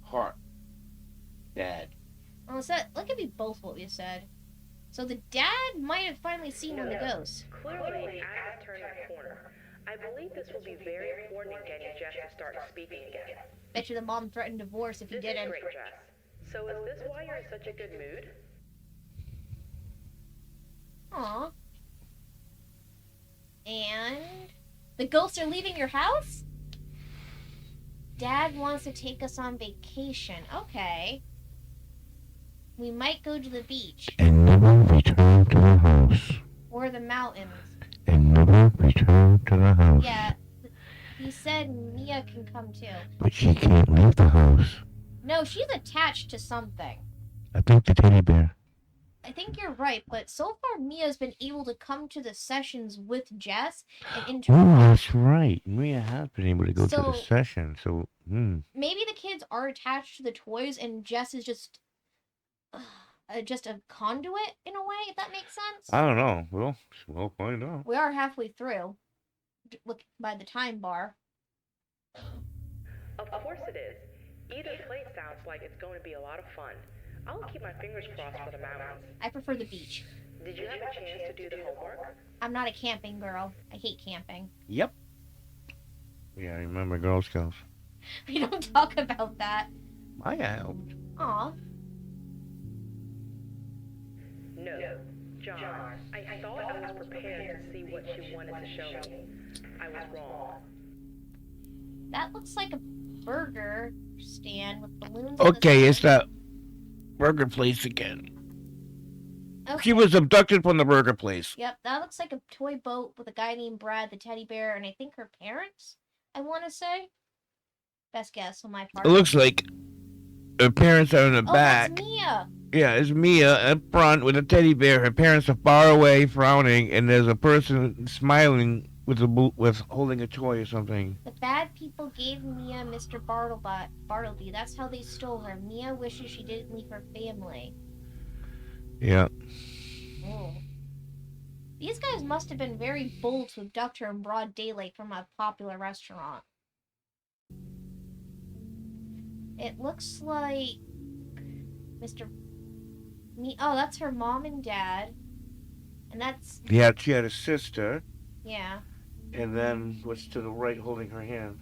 Heart. Dad. Well, that could be both what we said. So the dad might have finally seen one of the ghosts. Clearly, I have turned a corner. I I believe this will be very important in getting Jess to start speaking again. Bet you the mom threatened divorce if he This is didn't. great, Jess. So is this why you're in such a good mood? Aw. And the ghosts are leaving your house? Dad wants to take us on vacation. Okay. We might go to the beach And never return to the house. or the mountains. And never return to the house. Yeah. He said Mia can come too. But she can't leave the house. No, she's attached to something. I think the teddy bear. I think you're right, but so far Mia's been able to come to the sessions with Jess and Oh, interact. that's right. Mia has been able to go to the So- session. So, Maybe the kids are attached to the toys and Jess is just a conduit in a way, if that makes sense. I don't know. We'll find out. We are halfway through. Look by the time bar. Of course it is. Either place sounds like it's going to be a lot of fun. I'll keep my fingers crossed for the mountains. I prefer the beach. Did you have a chance to do the homework? I'm not a camping girl. I hate camping. Yep. Yeah, I remember Girl Scouts. We don't talk about that. I helped. Aw. No. John, I thought I was prepared to see what you wanted to show me. I was wrong. That looks like a burger stand with balloons. on the Okay, side. it's that burger place again. Okay. She was abducted from the burger place. Yep, that looks like a toy boat with a guy named Brad, the teddy bear, and I think her parents, I want to say. Best guess on my part. It looks like her parents are in the Oh, back. that's Mia. Yeah, it's Mia up front with a teddy bear. Her parents are far away, frowning, and there's a person smiling with holding a toy or something. The bad people gave Mia Mr. Bartleby. That's how they stole her. Mia wishes she didn't leave her family. Yeah. Oh. These guys must have been very bold to abduct her in broad daylight from a popular restaurant. It looks like Oh, that's her mom and dad. And that's, Yeah, she had a sister, yeah. and then what's to the right holding her hand?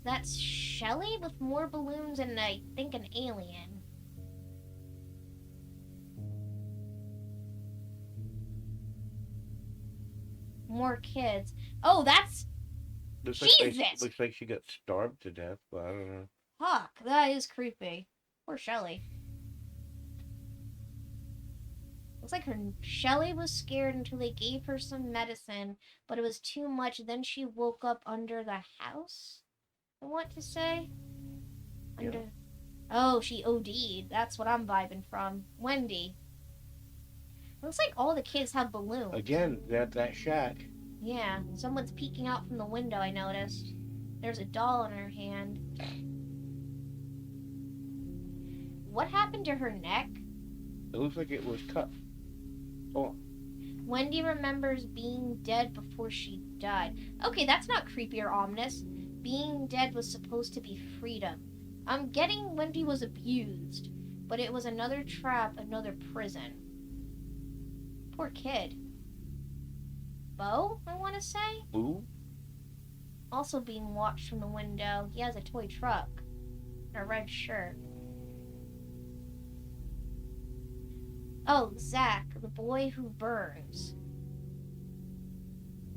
That's Shelly with more balloons and I think an alien. More kids. Oh, that's Jesus! Looks like she got starved to death, but I don't know. Fuck. That is creepy. Poor Shelly. Looks like Shelly was scared until they gave her some medicine, but it was too much. Then she woke up under the house. I want to say. Yeah. Oh, she OD'd. That's what I'm vibing from. Wendy. Looks like all the kids have balloons. Again, that shack. Yeah, someone's peeking out from the window, I noticed. There's a doll in her hand. What happened to her neck? It looks like it was cut. Oh, Wendy remembers being dead before she died. Okay, that's not creepy or ominous. Being dead was supposed to be freedom. I'm getting Wendy was abused, but it was another trap, another prison. Poor kid. Bo, I want to say? Boo? Also being watched from the window. He has a toy truck and a red shirt. Oh, Zach, the boy who burns.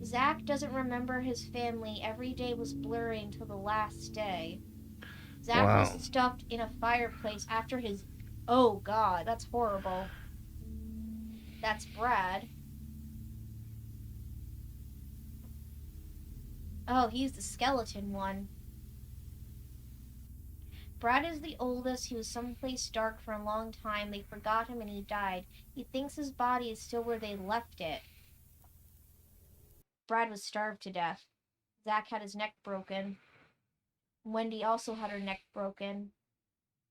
Zach doesn't remember his family. Every day was blurry until the last day. Zach Wow. was stuffed in a fireplace after his... Oh, God, that's horrible. That's Brad. Oh, he's the skeleton one. Brad is the oldest. He was someplace dark for a long time. They forgot him and he died. He thinks his body is still where they left it. Brad was starved to death. Zach had his neck broken. Wendy also had her neck broken.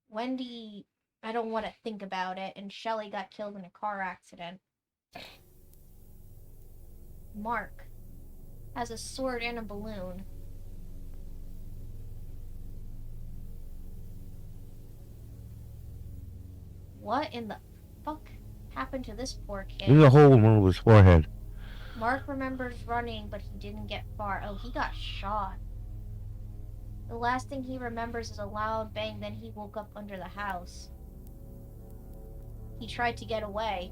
Wendy, I don't want to think about it. And Shelly got killed in a car accident. Mark has a sword and a balloon. What in the fuck happened to this poor kid? There's a hole in one of his forehead. Mark remembers running, but he didn't get far. Oh, he got shot. The last thing he remembers is a loud bang, then he woke up under the house. He tried to get away.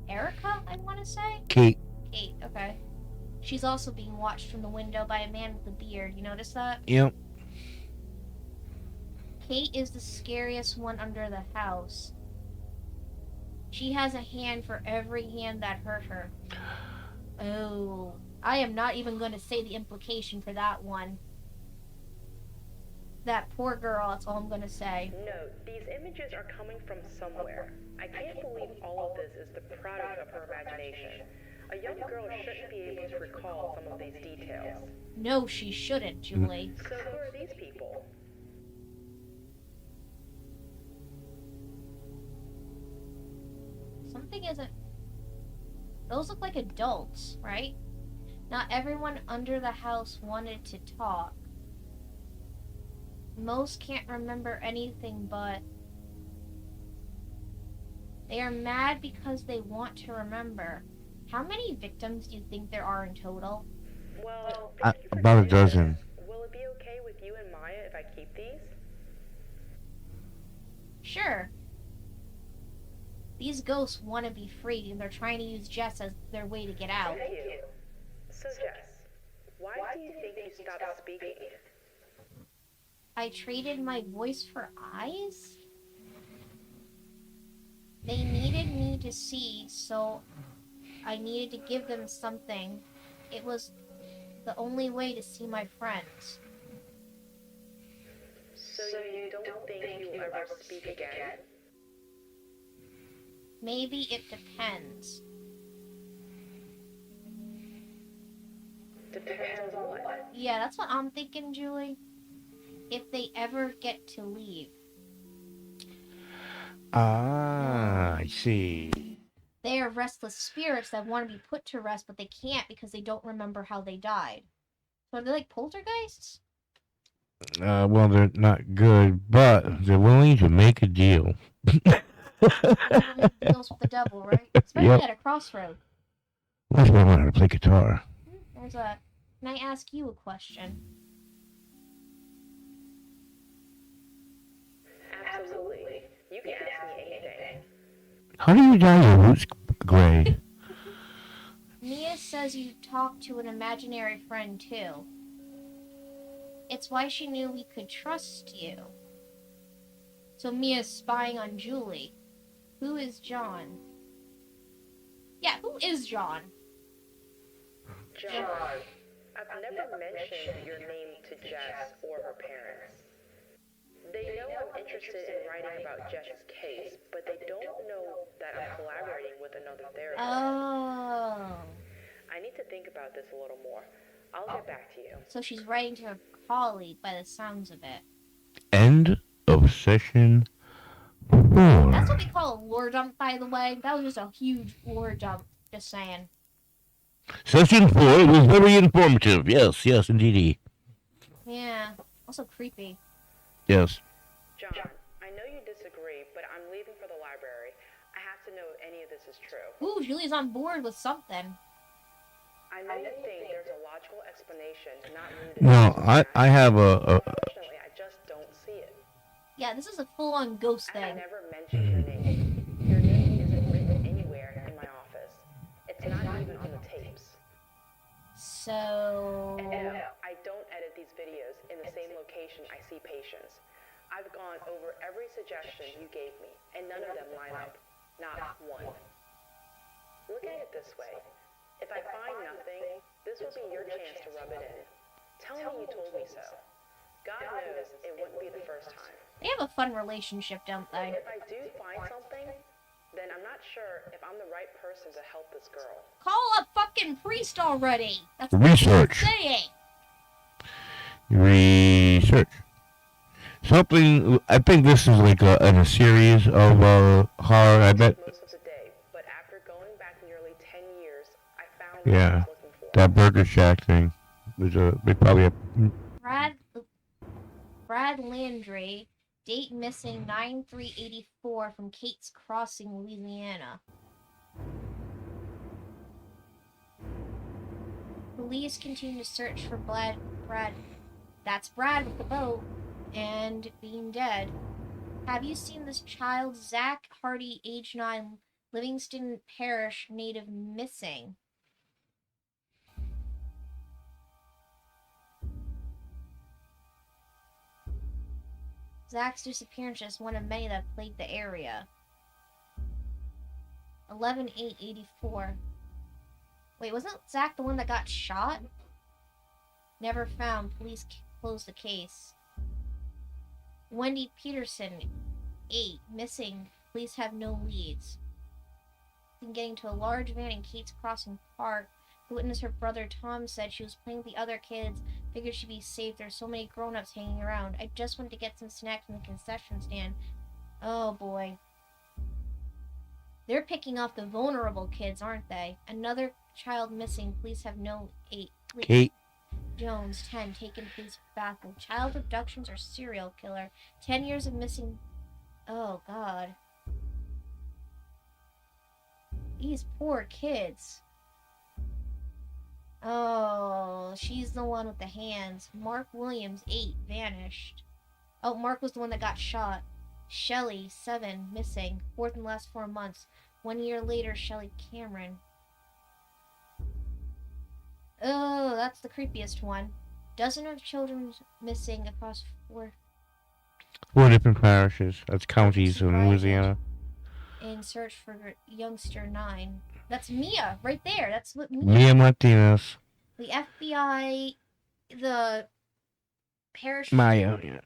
Erica, I want to say? Kate. Kate, okay. She's also being watched from the window by a man with a beard. You notice that? Yep. Kate is the scariest one under the house. She has a hand for every hand that hurt her. Oh, I am not even going to say the implication for that one. That poor girl, that's all I'm going to say. No, these images are coming from somewhere. I can't believe all of this is the product of her imagination. A young girl shouldn't be able to recall some of these details. No, she shouldn't, Julie. So who are these people? Something isn't... Those look like adults, right? Not everyone under the house wanted to talk. Most can't remember anything, but... They are mad because they want to remember. How many victims do you think there are in total? Well, thank you for About a sharing dozen. this. Will it be okay with you and Maya if I keep these? Sure. These ghosts want to be free, and they're trying to use Jess as their way to get out. Thank you. So Jess, why do you think you stopped speaking? I traded my voice for eyes? They needed me to see, so I needed to give them something. It was the only way to see my friends. So you don't think you will ever speak again? Maybe it depends. Depends on what? Yeah, that's what I'm thinking, Julie. If they ever get to leave. Ah, I see. They are restless spirits that want to be put to rest, but they can't because they don't remember how they died. So are they like poltergeists? Well, they're not good, but they're willing to make a deal. Never make deals with the devil, right? Especially Yep. at a crossroad. That's why I learned how to play guitar. There's a... Can I ask you a question? Absolutely. You can ask me anything. How do you dye your roots gray? Mia says you talked to an imaginary friend, too. It's why she knew we could trust you. So Mia's spying on Julie. Who is John? Yeah, who is John? John, I've never mentioned your name to Jess or her parents. They know I'm interested in writing about Jess's case, but they don't know that I'm collaborating with another therapist. Oh. I need to think about this a little more. I'll get back to you. So she's writing to her colleague by the sounds of it. End of session 4. That's what we call a lore dump, by the way. That was just a huge lore dump. Just saying. Session 4 was very informative. Yes, yes, indeedy. Yeah. Also creepy. Yes. John, I know you disagree, but I'm leaving for the library. I have to know if any of this is true. Ooh, Julie's on board with something. I know you think there's a logical explanation, not rooted in No, reason. I have a Unfortunately, I just don't see it. Yeah, this is a full-on ghost I thing. never mentioned your name. Your name isn't written anywhere in my office. It's not even on the tapes. So... And no, I don't edit these videos in the same location I see patients. I've gone over every suggestion you gave me, and none of them line up. Not one. Look at it this way. If I find nothing, this will be your chance to rub it in. Tell me you told me so. God knows it wouldn't be the first time. They have a fun relationship, don't they? If I do find something, then I'm not sure if I'm the right person to help this girl. Call a fucking priest already! That's Research. what I'm saying! research. Something, I think this is like in a series of horror, I bet. Most of the day, but after going back nearly 10 years, I found Yeah. what I was looking for. That Burger Shack thing was probably a... Brad Landry, date missing 9/3/84 from Kate's Crossing, Louisiana. Police continue to search for Brad. That's Brad with the boat and being dead. Have you seen this child, Zach Hardy, age 9, Livingston Parish native, missing? Zach's disappearance is one of many that plagued the area. 11/8/84. Wait, wasn't Zach the one that got shot? Never found. Police closed the case. Wendy Peterson, 8, missing. Police have no leads. Then getting to a large van in Kate's Crossing Park. The witness, her brother Tom, said she was playing with the other kids. Figured she'd be safe. There's so many grown-ups hanging around. I just went to get some snacks from the concession stand. Oh boy. They're picking off the vulnerable kids, aren't they? Another child missing. Police have no 8. Kate. Jones, 10, taken police baffled. Child abductions or serial killer. 10 years of missing. Oh, God. These poor kids. Oh, she's the one with the hands. Mark Williams, 8, vanished. Oh, Mark was the one that got shot. Shelley, 7, missing. 4th and last 4 months. 1 year later, Shelley Cameron. Oh, that's the creepiest one. Dozen of children missing across 4 different parishes. That's counties in Louisiana. in search for youngster 9. That's Mia, right there. That's what Mia Martinez. The FBI, the parish. Maya, yeah.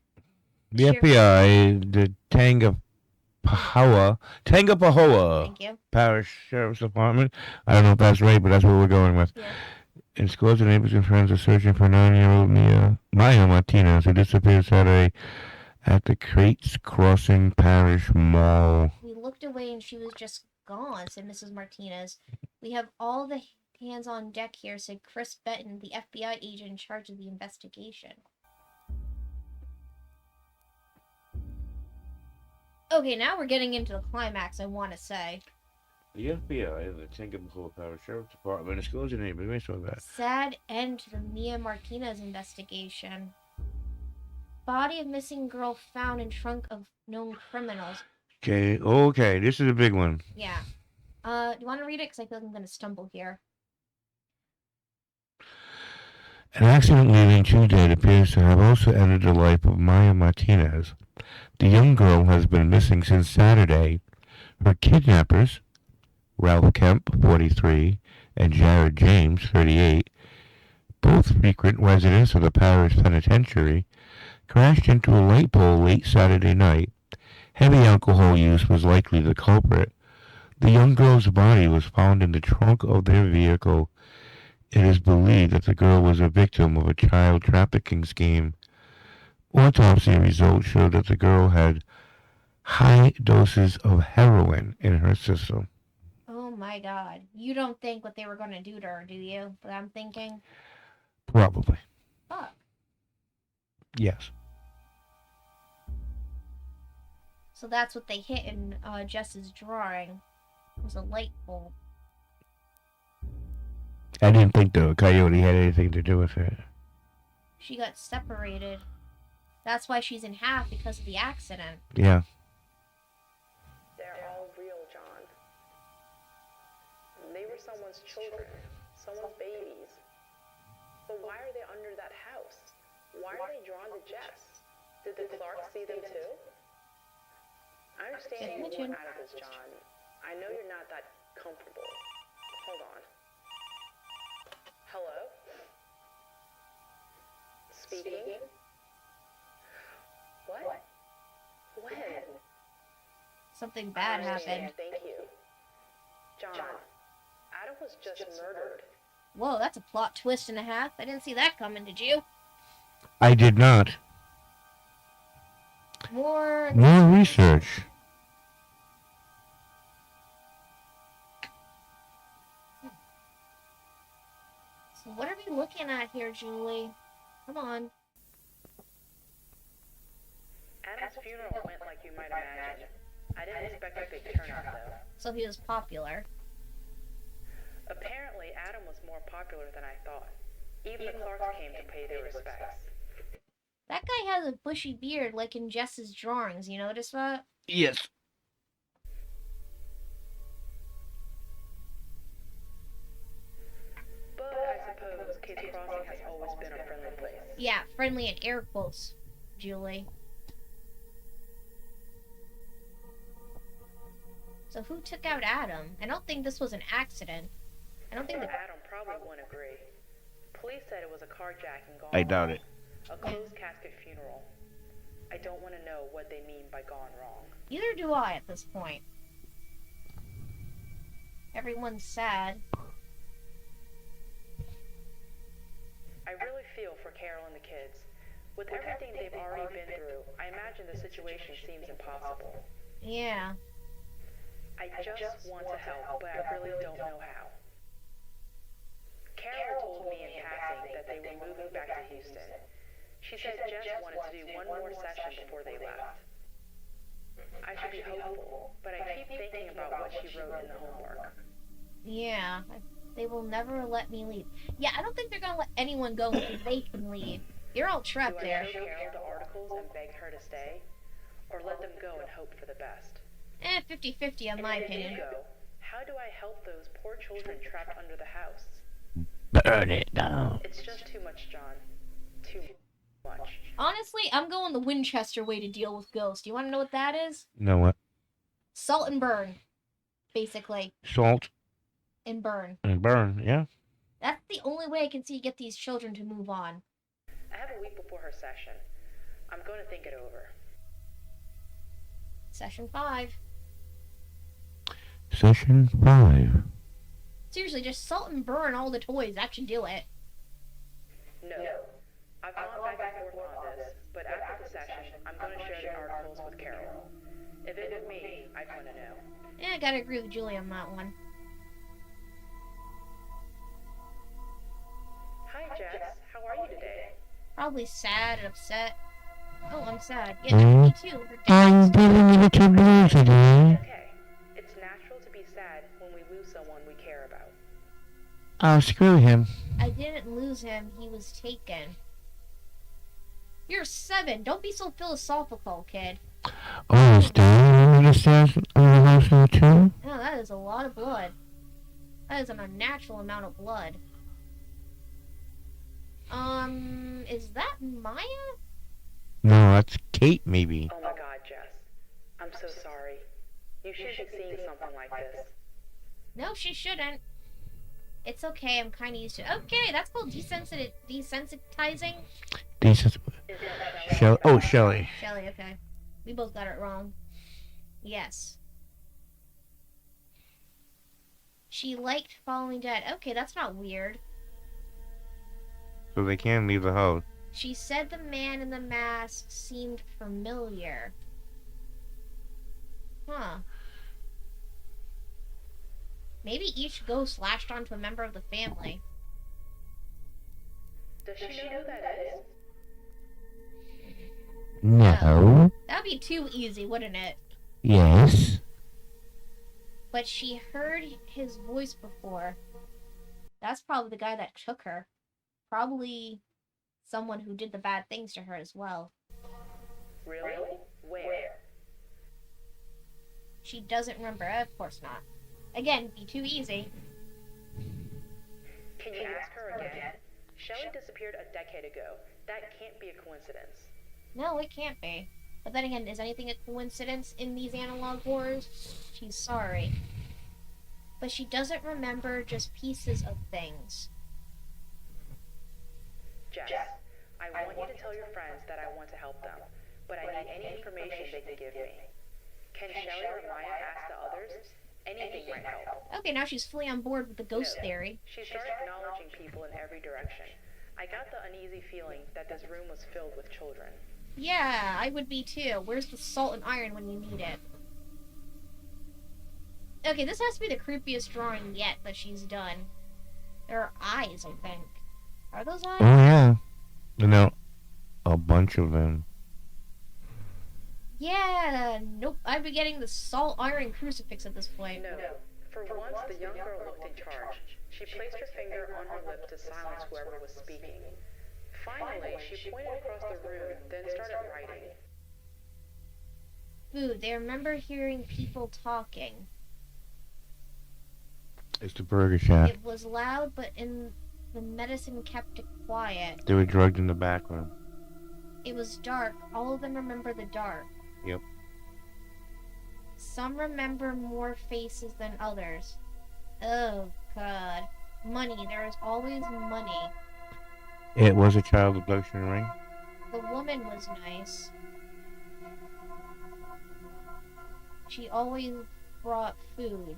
The FBI, the Tangapahoa Thank you. Parish Sheriff's Department. I don't know if that's right, but that's what we're going with. Yeah. And scores of neighbors and friends are searching for 9-year-old Maya Martinez, who disappeared Saturday at the Kate's Crossing Parish Mall. We looked away and she was just gone, said Mrs. Martinez. We have all the hands on deck here, said Chris Benton, the FBI agent in charge of the investigation. Okay, now we're getting into the climax, I want to say. The FBI and the Tangapahoa Parish Sheriff's Department scores of neighbors. We saw that. Sad end to the Mia Martinez investigation. Body of missing girl found in trunk of known criminals. Okay, this is a big one. Yeah. Do you want to read it? Because I feel like I'm going to stumble here. An accident leaving 2 dead appears to have also ended the life of Maya Martinez. The young girl has been missing since Saturday. Her kidnappers, Ralph Kemp, 43, and Jared James, 38, both frequent residents of the parish penitentiary, crashed into a light pole late Saturday night. Heavy alcohol use was likely the culprit. The young girl's body was found in the trunk of their vehicle. It is believed that the girl was a victim of a child trafficking scheme. Autopsy results showed that the girl had high doses of heroin in her system. Oh my god. You don't think what they were going to do to her, do you? But I'm thinking, Probably. fuck. Yes. So that's what they hit in Jess's drawing. It was a light bulb. I didn't think the coyote had anything to do with it. She got separated. That's why she's in half, because of the accident. Yeah. They're all real, John. They were someone's children, someone's babies. But why are they under that house? Why are they drawn to Jess? Did the Clarks see them too? I understand you want out of this, John. I know you're not that comfortable. Hold on. Hello? Speaking? What? When? Something bad happened. Thank you. John, Adam was just murdered. Whoa, that's a plot twist and a half. I didn't see that coming, did you? I did not. More research. So what are we looking at here, Julie? Come on. Adam's funeral went like you might imagine. I didn't expect a big turnout, though. So he was popular. Apparently, Adam was more popular than I thought. Even the Clarks came to pay their respects. That guy has a bushy beard like in Jess's drawings, you notice that? Yes. But I suppose Kids Crossing has always been a friendly place. Yeah, friendly in air quotes, Julie. So who took out Adam? I don't think this was an accident. I don't think that... Adam probably won't agree. Police said it was a carjacking gone I doubt wrong. it. A closed casket funeral. I don't want to know what they mean by gone wrong. Neither do I at this point. Everyone's sad. I really feel for Carol and the kids. With everything they've already been through, I imagine the situation seems impossible. Yeah. I just want to help, but I really don't know how. Carol told me in passing that they were moving back to Houston. She said Jess wanted to do one more session before they left. I should be hopeful, but I keep thinking about what she wrote in the homework. Yeah. They will never let me leave. Yeah, I don't think they're gonna let anyone go until they can leave. You're all trapped Do I there. show Carol the articles and beg her to stay? Or let them go and hope for the best? 50-50 in my And if they opinion. do go, how do I help those poor children trapped under the house? Burn it down. It's just too much, John. Too much. Honestly, I'm going the Winchester way to deal with ghosts. Do you want to know what that is? Know what? Salt and burn. Basically. Salt And burn. and burn, yeah? That's the only way I can see to get these children to move on. I have a week before her session. I'm going to think it over. Session 5. Session 5. Seriously, just salt and burn all the toys. That should do it. No. I've gone back and forth on this, but after the session, I'm going to share the articles with Carol. If it was me, I'd want to know. Yeah, I gotta agree with Julie on that one. Hi, Jess. How are you today? Probably sad and upset. Oh, I'm sad. Yeah, me too. Her I'm dad's... feeling a little blue today. Okay. It's natural to be sad when we lose someone we care about. Oh, screw him. I didn't lose him. He was taken. You're 7. Don't be so philosophical, kid. Oh, is that what it says on the house now, too? No, that is a lot of blood. That is an unnatural amount of blood. Is that Maya? No, that's Kate, maybe. Oh my God, Jess. I'm so sorry. You shouldn't be seeing something like this. No, she shouldn't. It's okay, I'm kinda used to it. Okay, that's called desensitizing. Decent. Is that Shelley. Oh, Shelley. Shelly, okay. We both got it wrong. Yes. She liked following Dad. Okay, that's not weird. So they can leave the house. She said the man in the mask seemed familiar. Huh. Maybe each ghost latched onto a member of the family. Does she know who that is? No. That'd be too easy, wouldn't it? Yes. But she heard his voice before. That's probably the guy that took her. Probably someone who did the bad things to her as well. Really? Where? She doesn't remember. Of course not. Again, be too easy. Can you ask her again? Shelley disappeared a decade ago. That can't be a coincidence. No, it can't be. But then again, is anything a coincidence in these analog horrors? She's sorry. But she doesn't remember just pieces of things. Jess, I want you to tell your friends that I want to help them, but I need any information they can give me. Can Shelley or Maya ask the others? Anything might help. Okay, now she's fully on board with the ghost theory. She started acknowledging people in every direction. I got the uneasy feeling that this room was filled with children. Yeah, I would be too. Where's the salt and iron when you need it? Okay, this has to be the creepiest drawing yet that she's done. There are eyes, I think. Are those eyes? Oh, yeah. You know, a bunch of them. Yeah, nope. I'd be getting the salt iron crucifix at this point. No, for once the young girl looked in charge. She placed her finger on her lip to silence whoever was speaking. Finally, she pointed across the room, then started writing. Food. They remember hearing people talking. It's the Burger Shack. It was loud, but in the medicine kept it quiet. They were drugged in the back room. It was dark. All of them remember the dark. Yep. Some remember more faces than others. Oh, God. Money. There is always money. It was a child abduction ring. The woman was nice. She always brought food.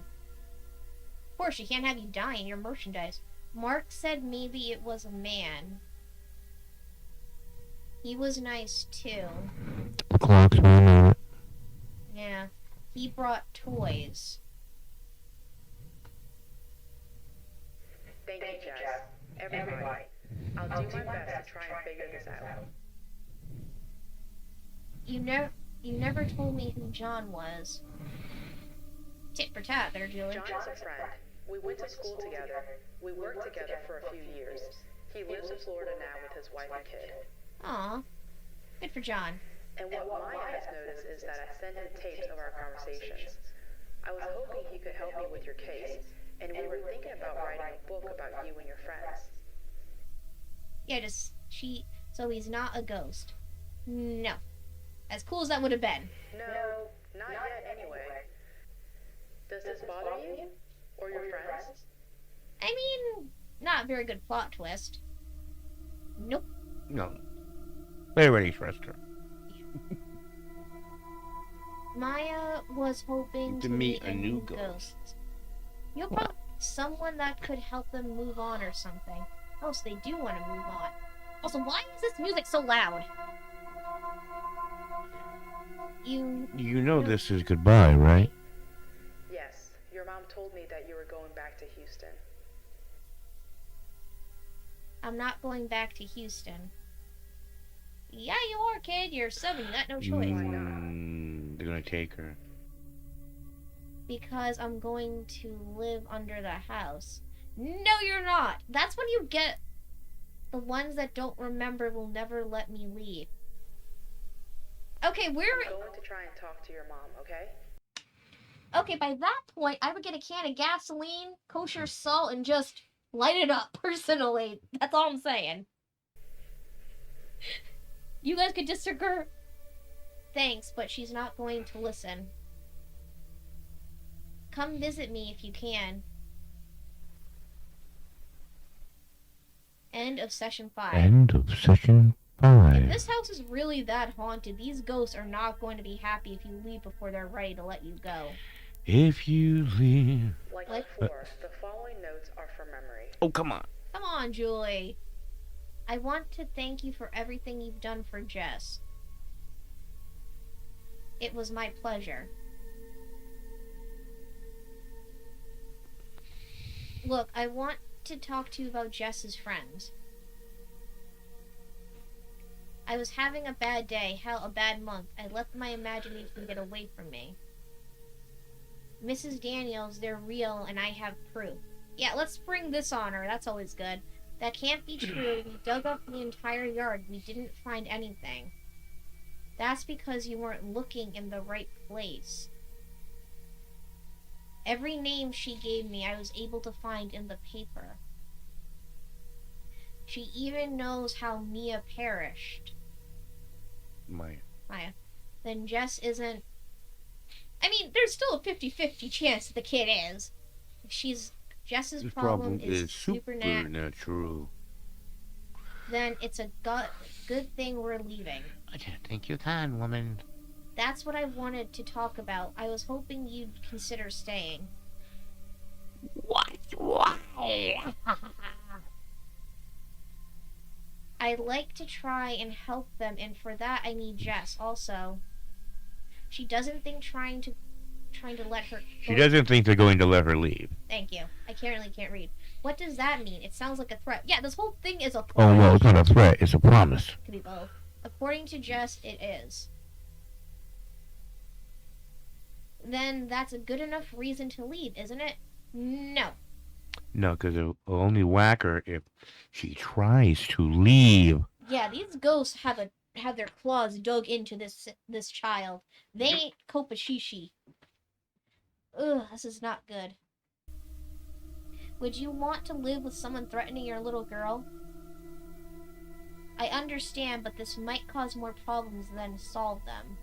Of course, she can't have you die in your merchandise. Mark said maybe it was a man. He was nice, too. The clock's moving on it. Yeah. He brought toys. Thank you, Jess. Everybody. I'll do my best to try and figure this out. You never told me who John was. Tit for tat there, Julie. John is a friend. We went to school together. We worked together for a few years. He lives in Florida now with his wife and kid. Aw. Good for John. And what Maya has noticed is that I sent him tapes of our conversations. I was hoping he could help me with your case, and we were thinking about writing a book about you and your friends. Yeah, so he's not a ghost. No. As cool as that would have been. No, not yet anyway. Does this bother you? Or your friends? I mean, not a very good plot twist. Nope. No. They already trust her. Maya was hoping To to meet meet a new ghost. You'll probably someone that could help them move on or something. Else they do want to move on. Also, why is this music so loud? You know this is goodbye, right? Yes, your mom told me that you were going back to Houston. I'm not going back to Houston. Yeah, you are, kid. You're 7. You got no choice. They're gonna take her. Because I'm going to live under the house. No, you're not. That's when you get... The ones that don't remember will never let me leave. Okay, I'm going to try and talk to your mom, okay? Okay, by that point, I would get a can of gasoline, kosher salt, and just light it up, personally. That's all I'm saying. You guys could disagree. Thanks, but she's not going to listen. Come visit me if you can. End of session 5. End of session 5. If this house is really that haunted, these ghosts are not going to be happy if you leave before they're ready to let you go. If you leave... Like before, the following notes are from memory. Oh, come on. Come on, Julie. I want to thank you for everything you've done for Jess. It was my pleasure. Look, I want to talk to you about Jess's friends. I was having a bad day, hell, a bad month. I let my imagination get away from me. Mrs. Daniels, they're real, and I have proof. Yeah, let's bring this on her. That's always good. That can't be true. We dug up the entire yard. We didn't find anything. That's because you weren't looking in the right place. Every name she gave me, I was able to find in the paper. She even knows how Mia perished. Maya. Then Jess isn't... I mean, there's still a 50-50 chance that the kid is. Jess's This problem is supernatural. Then it's a good thing we're leaving. I don't think you can, woman. That's what I wanted to talk about. I was hoping you'd consider staying. What? Why? I like to try and help them, and for that I need Jess also. She doesn't think trying to let her... She doesn't think they're going to let her leave. Thank you. I can't read. What does that mean? It sounds like a threat. Yeah, this whole thing is a threat. Oh, no, it's not a threat. It's a promise. Could be both. According to Jess, it is. Then that's a good enough reason to leave, isn't it? No. No, because it'll only whack her if she tries to leave. Yeah, these ghosts have their claws dug into this child. They ain't Kopashishi. Ugh, this is not good. Would you want to live with someone threatening your little girl? I understand, but this might cause more problems than solve them.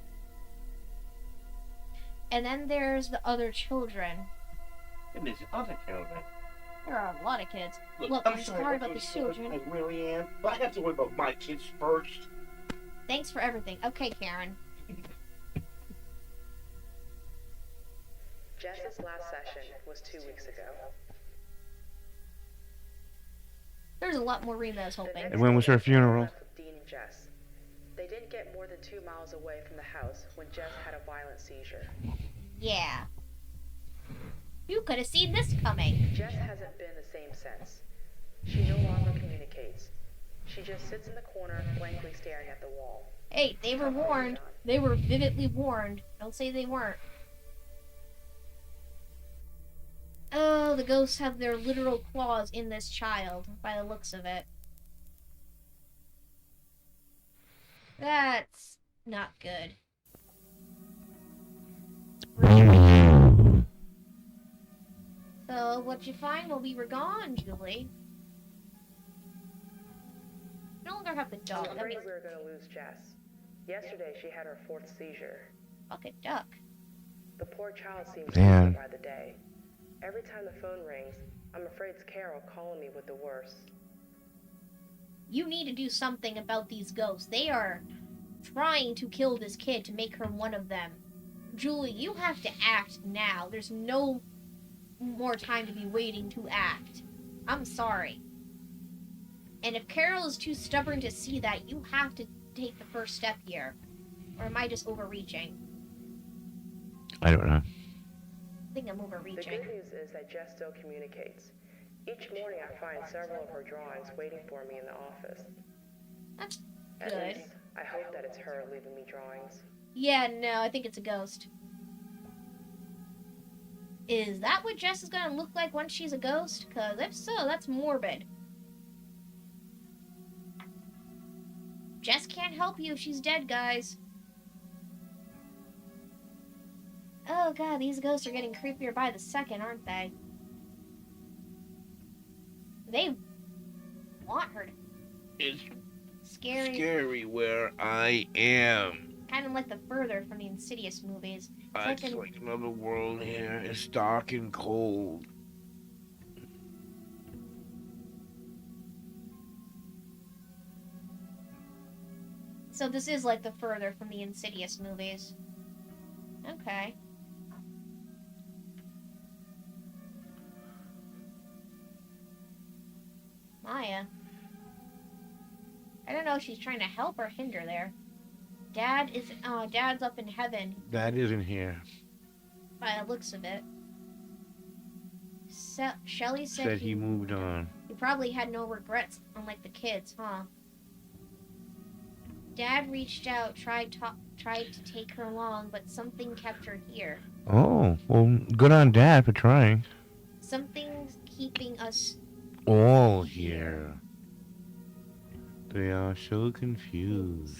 And then there's the other children. And there's other children. There are a lot of kids. Look, I'm sorry about the children. I really am. But I have to worry about my kids first. Thanks for everything. Okay, Karen. Jess's last session was 2 weeks ago. There's a lot more Rima I was The hoping. next And when was her day, funeral? left with Dean and Jess. They didn't get more than 2 miles away from the house when Jess had a violent seizure. Yeah. You could have seen this coming. Jess hasn't been the same since. She no longer communicates. She just sits in the corner, blankly staring at the wall. Hey, they were warned. They were vividly warned. Don't say they weren't. Oh, the ghosts have their literal claws in this child, by the looks of it. That's not good. So, what'd you find while we were gone, Julie? No longer have the dog. I'm That afraid makes we were going to lose Jess. Yesterday, she had her 4th seizure. fucking duck. The poor child seems Man. weaker by the day. Every time the phone rings, I'm afraid it's Carol calling me with the worst. You need to do something about these ghosts. They are trying to kill this kid to make her one of them. Julie, you have to act now. There's no more time to be waiting to act. I'm sorry. And if Carol is too stubborn to see that, you have to take the first step here. Or am I just overreaching? I don't know. I think I'm The overreaching. good news is that Jess still communicates. Each morning I find several of her drawings waiting for me in the office. That's At good. least, I hope that it's her leaving me drawings. Yeah, no, I think it's a ghost. Is that what Jess is gonna look like once she's a ghost? Because if so, that's morbid. Jess can't help you if she's dead, guys. Oh god, these ghosts are getting creepier by the second, aren't they? They want her to. It's Scary. scary where I am. Kind of like the further from the Insidious movies. It's like an- like another world here. It's dark and cold. So this is like the further from the Insidious movies. Okay. Maya. I don't know if she's trying to help or hinder there. Dad's up in heaven That isn't here. by the looks of it. Shelly Said he moved on. he probably had no regrets, unlike the kids, huh? Dad reached out, tried to take her along, but something kept her here. Oh, well, good on Dad for trying. Something's keeping us. All here. They are so confused.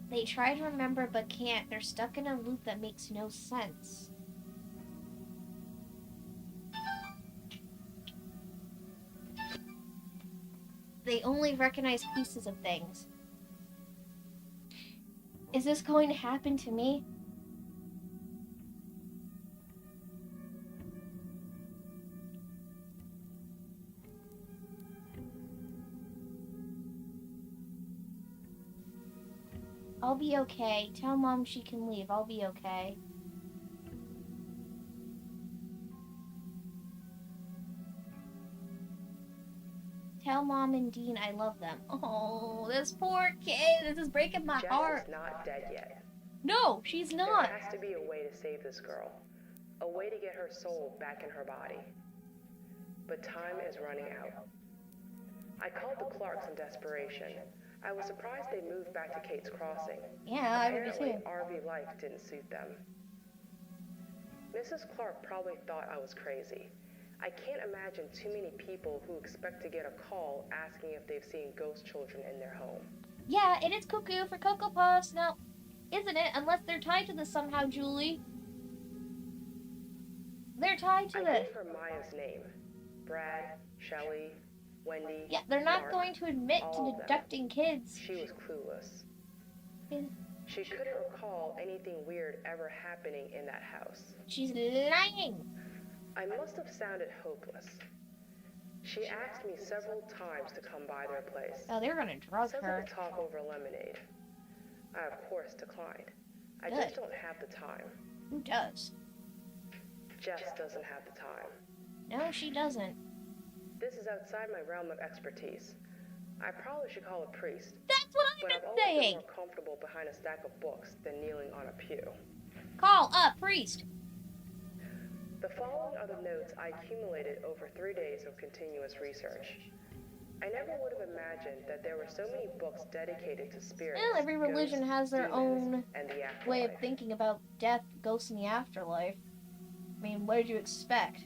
They try to remember but can't. They're stuck in a loop that makes no sense. They only recognize pieces of things. Is this going to happen to me? I'll be okay. Tell Mom she can leave. I'll be okay. Tell Mom and Dean I love them. Oh, this poor kid. This is breaking my Jess heart. is not dead yet. No, she's not. There has to be a way to save this girl. A way to get her soul back in her body. But time is running out. I called the Clarks in desperation. I was surprised they moved back to Kate's Crossing. Yeah, I would be Apparently, too. RV life didn't suit them. Mrs. Clark probably thought I was crazy. I can't imagine too many people who expect to get a call asking if they've seen ghost children in their home. Yeah, it is cuckoo for Cocoa Puffs. Now, isn't it? Unless they're tied to this somehow, Julie. They're tied to I this. gave her Maya's name. Brad, Shelley, Wendy. Yeah, they're not Mark, going to admit all to of them. abducting kids. She was clueless. Yeah. She couldn't recall anything weird ever happening in that house. She's lying. I must have sounded hopeless. She asked me several times to come by their place. Oh, they're gonna drug Said we her. could talk over lemonade. I, of course, declined. I Good. just don't have the time. Who does? Jess doesn't have the time. No, she doesn't. This is outside my realm of expertise. I probably should call a priest, That's what but I've I've been always been saying. more comfortable behind a stack of books than kneeling on a pew. Call up priest. The following are the notes I accumulated over 3 days of continuous research. I never would have imagined that there were so many books dedicated to spirits. Well, every religion ghosts, has their demons, own and the afterlife. way of thinking about death, ghosts, and the afterlife. I mean, what did you expect?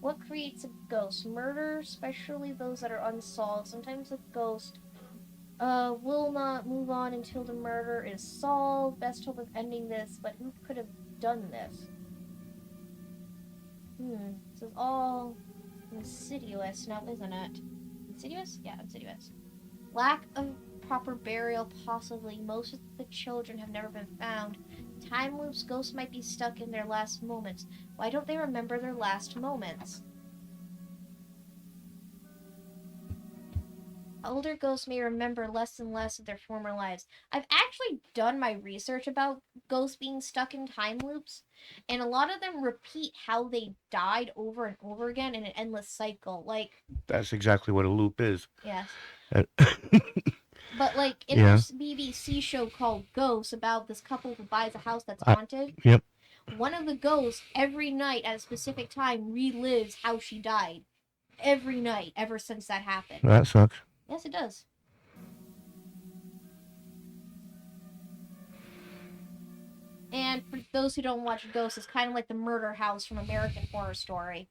What creates a ghost? Murder, especially those that are unsolved. Sometimes a ghost will not move on until the murder is solved. Best hope of ending this, but who could have done this? This is all insidious now, isn't it? Insidious? Yeah, insidious. Lack of proper burial, possibly. Most of the children have never been found. Time loops, ghosts might be stuck in their last moments. Why don't they remember their last moments? Older ghosts may remember less and less of their former lives. I've actually done my research about ghosts being stuck in time loops, and a lot of them repeat how they died over and over again in an endless cycle. Like, That's exactly what a loop is. yes. Uh, But, like, in Yeah. this BBC show called Ghosts about this couple who buys a house that's I- haunted, Yep. one of the ghosts every night at a specific time relives how she died. Every night, ever since that happened. That sucks. Yes, it does. And for those who don't watch Ghosts, it's kind of like the murder house from American Horror Story.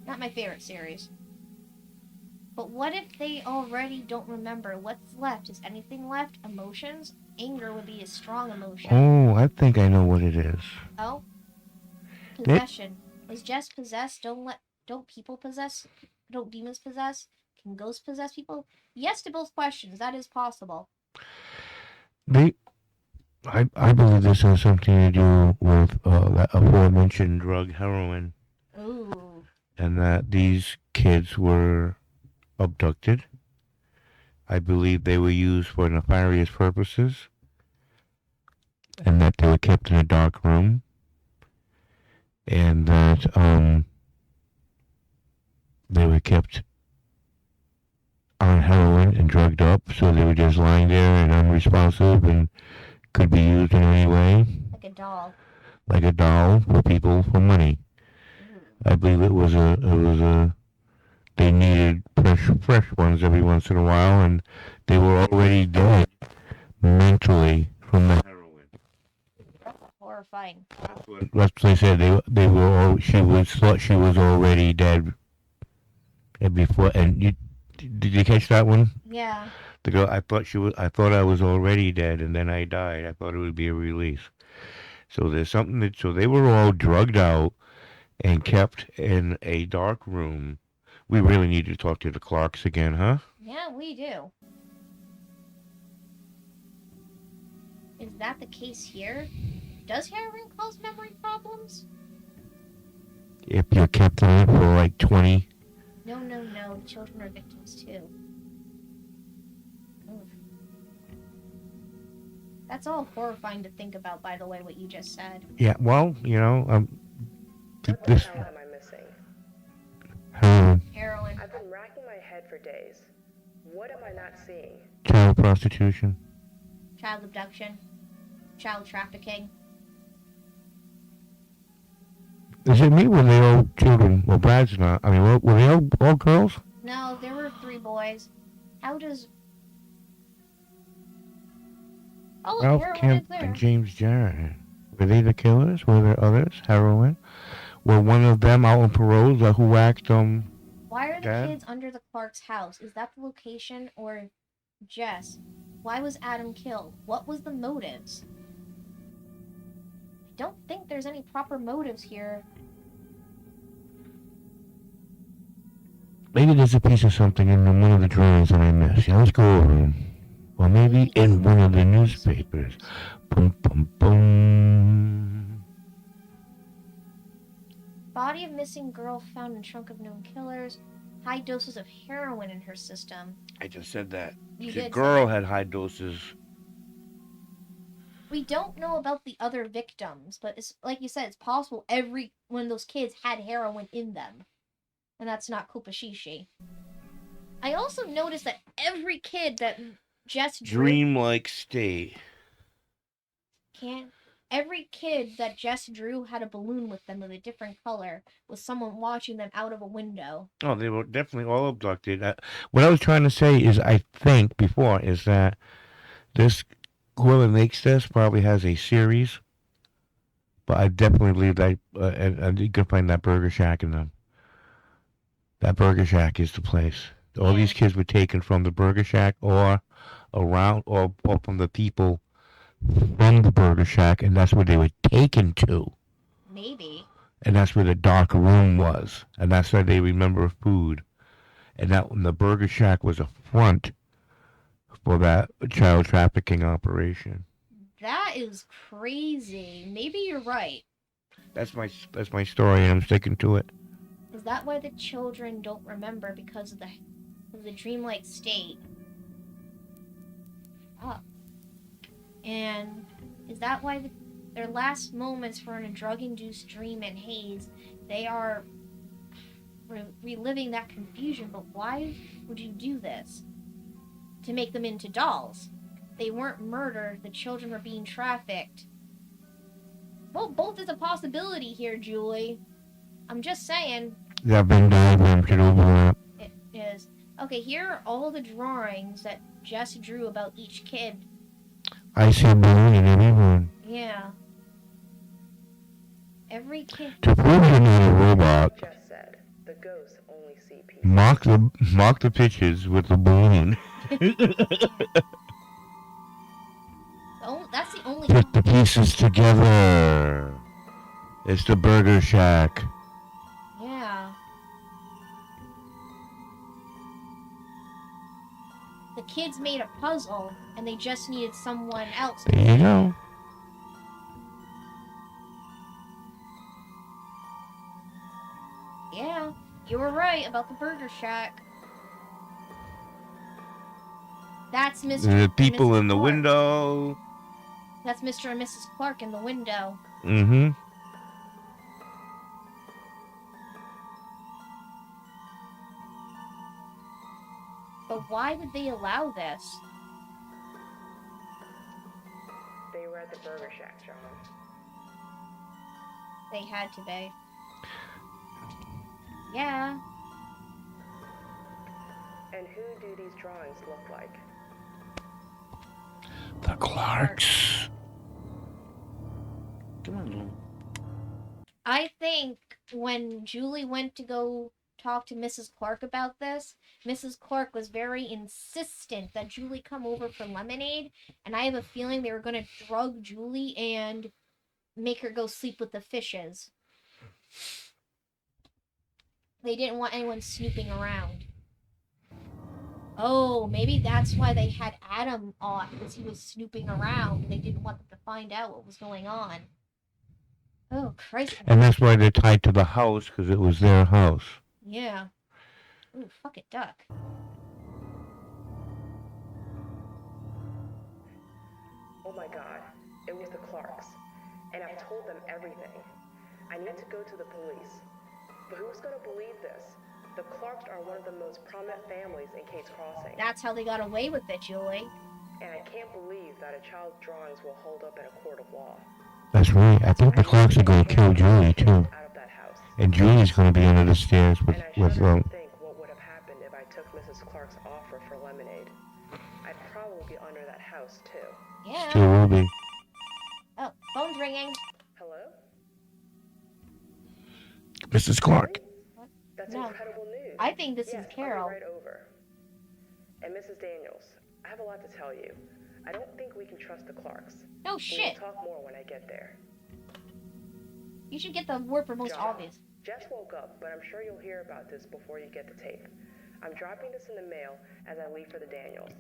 Not my favorite series. But what if they already don't remember? What's left? Is anything left? Emotions? Anger would be a strong emotion. Oh, I think I know what it is. Oh? Possession. Was Jess possessed? Don't people possess? Don't demons possess? Can ghosts possess people? Yes to both questions. That is possible. I believe this has something to do with that aforementioned drug heroin, Ooh. and that these kids were abducted. I believe they were used for nefarious purposes, and that they were kept in a dark room, and that they were kept on heroin and drugged up, so they were just lying there and unresponsive and could be used in any way, Like a doll. like a doll for people for money. Ooh. I believe it was a they needed fresh ones every once in a while, and they were already dead mentally from the heroin. Horrifying. That's what they said. They were all, thought she was already dead. And before, and did you catch that one? Yeah. The girl, I thought I was already dead, and then I died. I thought it would be a release. So there's something so they were all drugged out and kept in a dark room. We really need to talk to the Clarks again, huh? Yeah, we do. Is that the case here? Does heroin cause memory problems? If you're kept in it for like 20. No. The children are victims too. Oof. That's all horrifying to think about, by the way, what you just said. Yeah, well, What the this hell am I missing? heroin, Heroin. I've been racking my head for days. What am I not seeing? child prostitution. Child abduction. Child trafficking. Is it me? Were they all children? Well, Brad's not. I mean, were they all girls? No, there were 3 boys. How does... Oh, look, Ralph heroin is Kemp there. and James Jarrett. Were they the killers? Were there others? Heroin? Were one of them out on parole who whacked Why are the Dad? kids under the Clark's house? Is that the location or Jess? Why was Adam killed? What was the motives? I don't think there's any proper motives here. Maybe there's a piece of something in one of the drawings that I missed. Yeah, let's go over them. Or maybe in one of the newspapers. Boom, boom, boom. Body of missing girl found in trunk of known killers. High doses of heroin in her system. I just said that. You The did. girl had high doses. We don't know about the other victims, but it's like you said, it's possible every one of those kids had heroin in them. And that's not Kupashishi. I also noticed that every kid that Jess drew Dreamlike state. every kid that Jess drew had a balloon with them of a different color, with someone watching them out of a window. Oh, they were definitely all abducted. What I was trying to say is, I think before, is that this, whoever makes this probably has a series. But I definitely believe that, and you can find that Burger Shack in them. That Burger Shack is the place. All these kids were taken from the Burger Shack or around, or from the people from the Burger Shack, and that's where they were taken to. Maybe. And that's where the dark room was. And that's where they remember food. And that the Burger Shack was a front for that child trafficking operation. That is crazy. Maybe you're right. That's my story, and I'm sticking to it. Is that why the children don't remember because of the dreamlike state? Oh. And is that why their last moments were in a drug-induced dream and haze? They are reliving that confusion, but why would you do this? To make them into dolls. They weren't murdered, the children were being trafficked. Well, both is a possibility here, Julie. I'm just saying. That Venn diagram should overlap. It is. Okay, here are all the drawings that Jess drew about each kid. I see a balloon in every one. Yeah. Every kid. To prove you're not a robot, Just said, the ghosts only see pieces. mark the pictures with the balloon. That's the only. Put the pieces together. It's the Burger Shack. Yeah. The kids made a puzzle, and they just needed someone else. There you go. Yeah, you were right about the Burger Shack. That's Mr. The and people Mrs. in the Clark. window. That's Mr. and Mrs. Clark in the window. Mm-hmm. But why would they allow this? They were at the Burger Shack, John. They had to be. Yeah. And who do these drawings look like? The Clarks. Come on. I think when Julie went to go talk to Mrs. Clark about this, Mrs. Clark was very insistent that Julie come over for lemonade, and I have a feeling they were going to drug Julie and make her go sleep with the fishes. They didn't want anyone snooping around. Oh, maybe that's why they had Adam off, because he was snooping around. They didn't want them to find out what was going on. Oh, Christ. And that's why they're tied to the house, because it was their house. Yeah. Ooh, fuck it, duck. Oh my god, it was the Clarks. And I've told them everything. I need to go to the police. But who's gonna believe this? The Clarks are one of the most prominent families in Kate's Crossing. That's how they got away with it, Julie. And I can't believe that a child's drawings will hold up in a court of law. That's right. I think the Clarks are going to kill Julie, too. Out of that house. And Julie's going to be under the stairs with, And I shudder with to think what would have happened if I took Mrs. Clark's offer for lemonade. I'd probably be under that house too. Yeah. still will be. Oh, phone's ringing. Mrs. Clark. That's No. incredible news. I think this Yes, is Carol. I'll be right over. And Mrs. Daniels, I have a lot to tell you. I don't think we can trust the Clarks. No We shit. will talk more when I get there. You should get the word for most John, obvious. Jess woke up, but I'm sure you'll hear about this before you get the tape. I'm dropping this in the mail as I leave for the Daniels.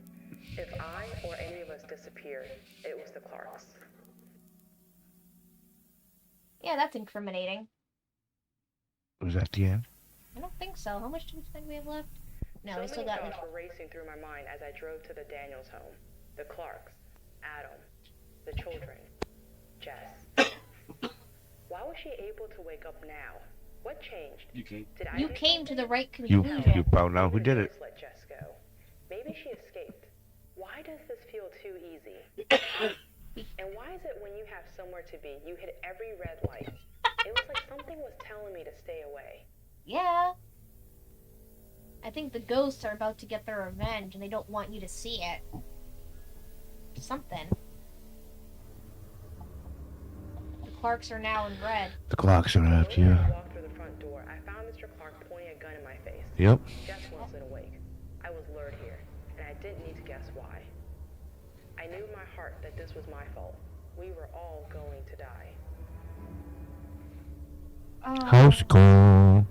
If I or any of us disappeared, it was the Clarks. Yeah, that's incriminating. Was that the end? I don't think so. How much do we think we have left? No, So we still many got. thoughts were racing through my mind as I drove to the Daniels home. The Clarks, Adam, the children, Jess. Why was she able to wake up now? What changed? Did I You do came to the something? right You conclusion. found out who Maybe did the it. nurse let Jess go. Maybe she escaped. Why does this feel too easy? And why is it when you have somewhere to be, you hit every red light? It was like something was telling me to stay away. Yeah. I think the ghosts are about to get their revenge and they don't want you to see it. Something. The Clarks are now in red. The clocks are out, When I yeah. walked through the front door, I found Mr. Clark pointing a gun in my face. Yep. Jess wasn't awake. I was lured here, and I didn't need to guess why. I knew in my heart that this was my fault. We were all going to die. House call.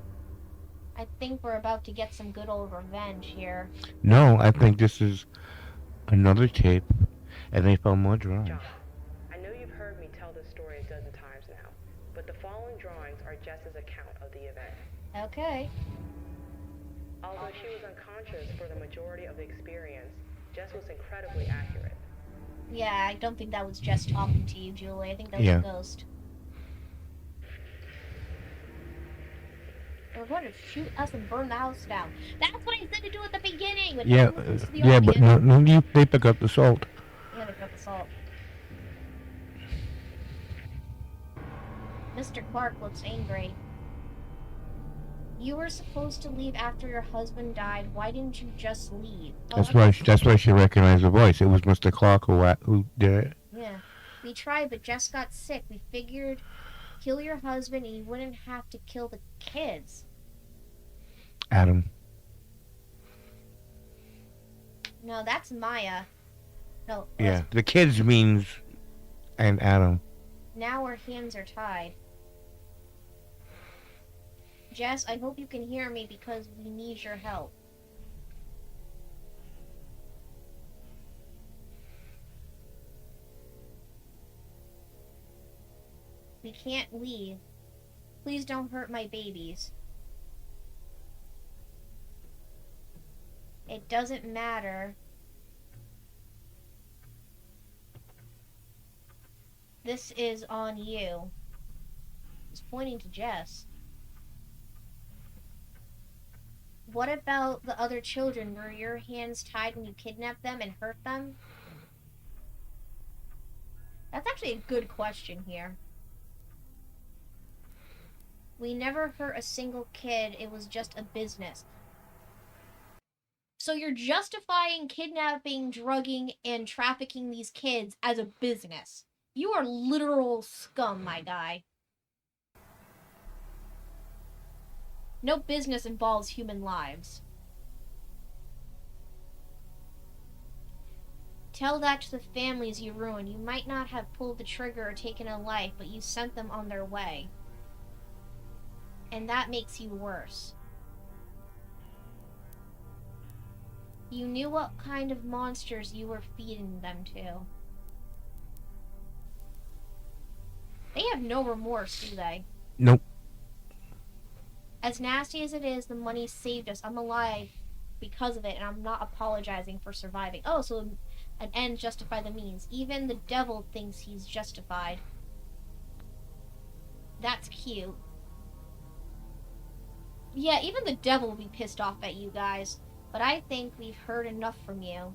I think we're about to get some good old revenge here. No, I think this is another tape, and they found more John, drawings. I know you've heard me tell this story a dozen times now, but the following drawings are Jess's account of the event. Okay. Although she was unconscious for the majority of the experience, Jess was incredibly accurate. Yeah, I don't think that was just talking to you, Julie. I think that was Yeah. a ghost. They were going to shoot us and burn the house down. That's what I said to do at the beginning. But Yeah, no one listens to the yeah, but audience. no, they pick up the salt. Yeah, they got the salt. Mr. Clark looks angry. You were supposed to leave after your husband died. Why didn't you just leave? Oh, That's why she recognized the voice. It was Mr. Clark who did it. Yeah. We tried, but Jess got sick. We figured kill your husband and you wouldn't have to kill the kids. Adam. No, that's Maya. No. Yeah, the kids means, and Adam. Now our hands are tied. Jess, I hope you can hear me because we need your help. We can't leave. Please don't hurt my babies. It doesn't matter. This is on you. He's pointing to Jess. What about the other children? Were your hands tied when you kidnapped them and hurt them? That's actually a good question here. We never hurt a single kid. It was just a business. So you're justifying kidnapping, drugging, and trafficking these kids as a business. You are literal scum, my guy. No business involves human lives. Tell that to the families you ruined. You might not have pulled the trigger or taken a life, but you sent them on their way. And that makes you worse. You knew what kind of monsters you were feeding them to. They have no remorse, do they? Nope. As nasty as it is, the money saved us. I'm alive because of it, and I'm not apologizing for surviving. Oh, so an end justified the means. Even the devil thinks he's justified. That's cute. Yeah, even the devil will be pissed off at you guys. But I think we've heard enough from you.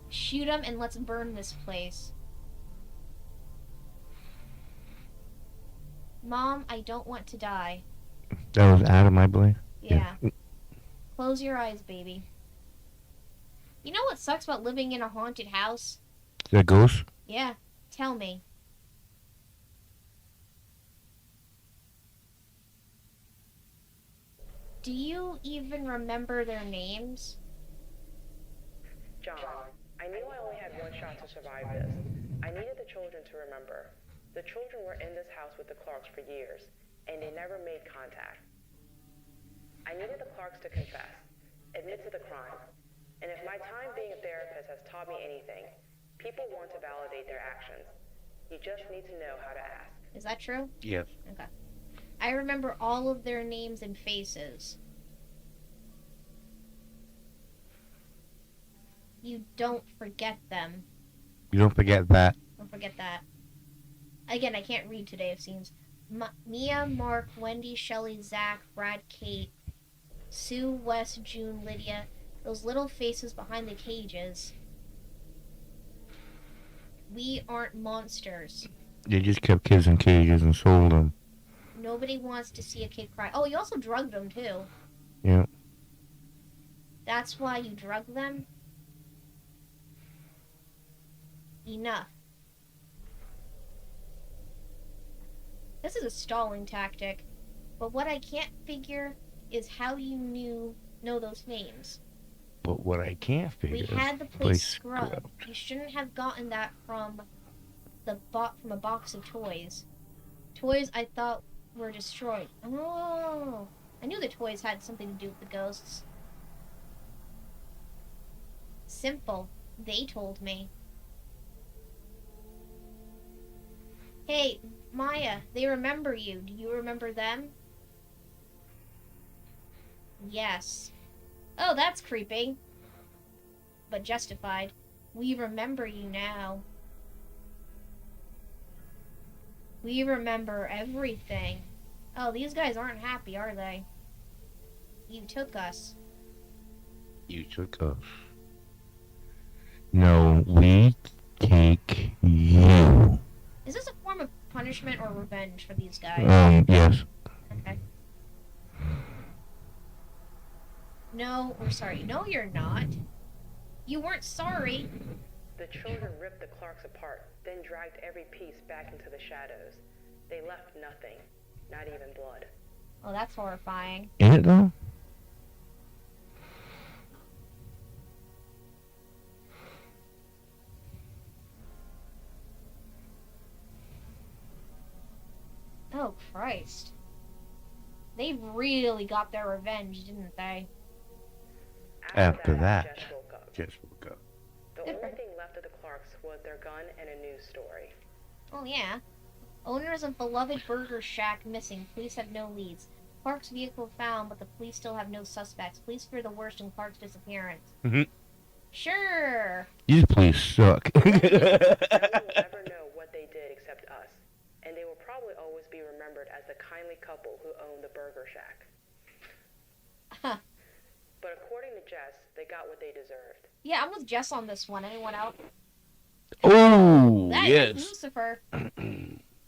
Shoot him and let's burn this place. Mom, I don't want to die. That was Adam, I believe. Yeah. Close your eyes, baby. You know what sucks about living in a haunted house? The ghost? Yeah, tell me. Do you even remember their names? John, I knew I only had one shot to survive this. I needed the children to remember. The children were in this house with the Clarks for years, and they never made contact. I needed the Clarks to confess, admit to the crime. And if my time being a therapist has taught me anything, people want to validate their actions. You just need to know how to ask. Is that true? Yes. Okay. I remember all of their names and faces. You don't forget them. You don't forget that. Don't forget that. Again, I can't read today, it seems. Mia, Mark, Wendy, Shelley, Zach, Brad, Kate, Sue, Wes, June, Lydia. Those little faces behind the cages. We aren't monsters. They just kept kids in cages and sold them. Nobody wants to see a kid cry. Oh, you also drugged them, too. Yeah. That's why you drugged them? Enough. This is a stalling tactic. But what I can't figure is how you know those names. But what I can't figure We is had the place place scrubbed. scrubbed. You shouldn't have gotten that from from a box of toys. Toys I thought were destroyed. Oh, I knew the toys had something to do with the ghosts. Simple. They told me. Hey, Maya, they remember you. Do you remember them? Yes. Oh, that's creepy. But justified. We remember you now. We remember everything. Oh, these guys aren't happy, are they? You took us. You took us. No, we take you. Is this a form of punishment or revenge for these guys? Yes. Okay. No, we're sorry. No, you're not. You weren't sorry. The children ripped the Clarks apart, then dragged every piece back into the shadows. They left nothing, not even blood. Oh, that's horrifying. Is it though? Oh, Christ. They really got their revenge, didn't they? After that. Jess woke up. Just woke up. The Good for only her. thing left of the Clarks was their gun and a news story. Oh, yeah. Owners of beloved Burger Shack missing. Police have no leads. Clark's vehicle found, but the police still have no suspects. Police fear the worst in Clark's disappearance. Mhm. Sure. These police suck. No one will ever know what they did except us, and they will probably always be remembered as the kindly couple who owned the Burger Shack. Huh. But according to Jess, they got what they deserved. Yeah, I'm with Jess on this one. Anyone else? Oh, That is yes. Lucifer.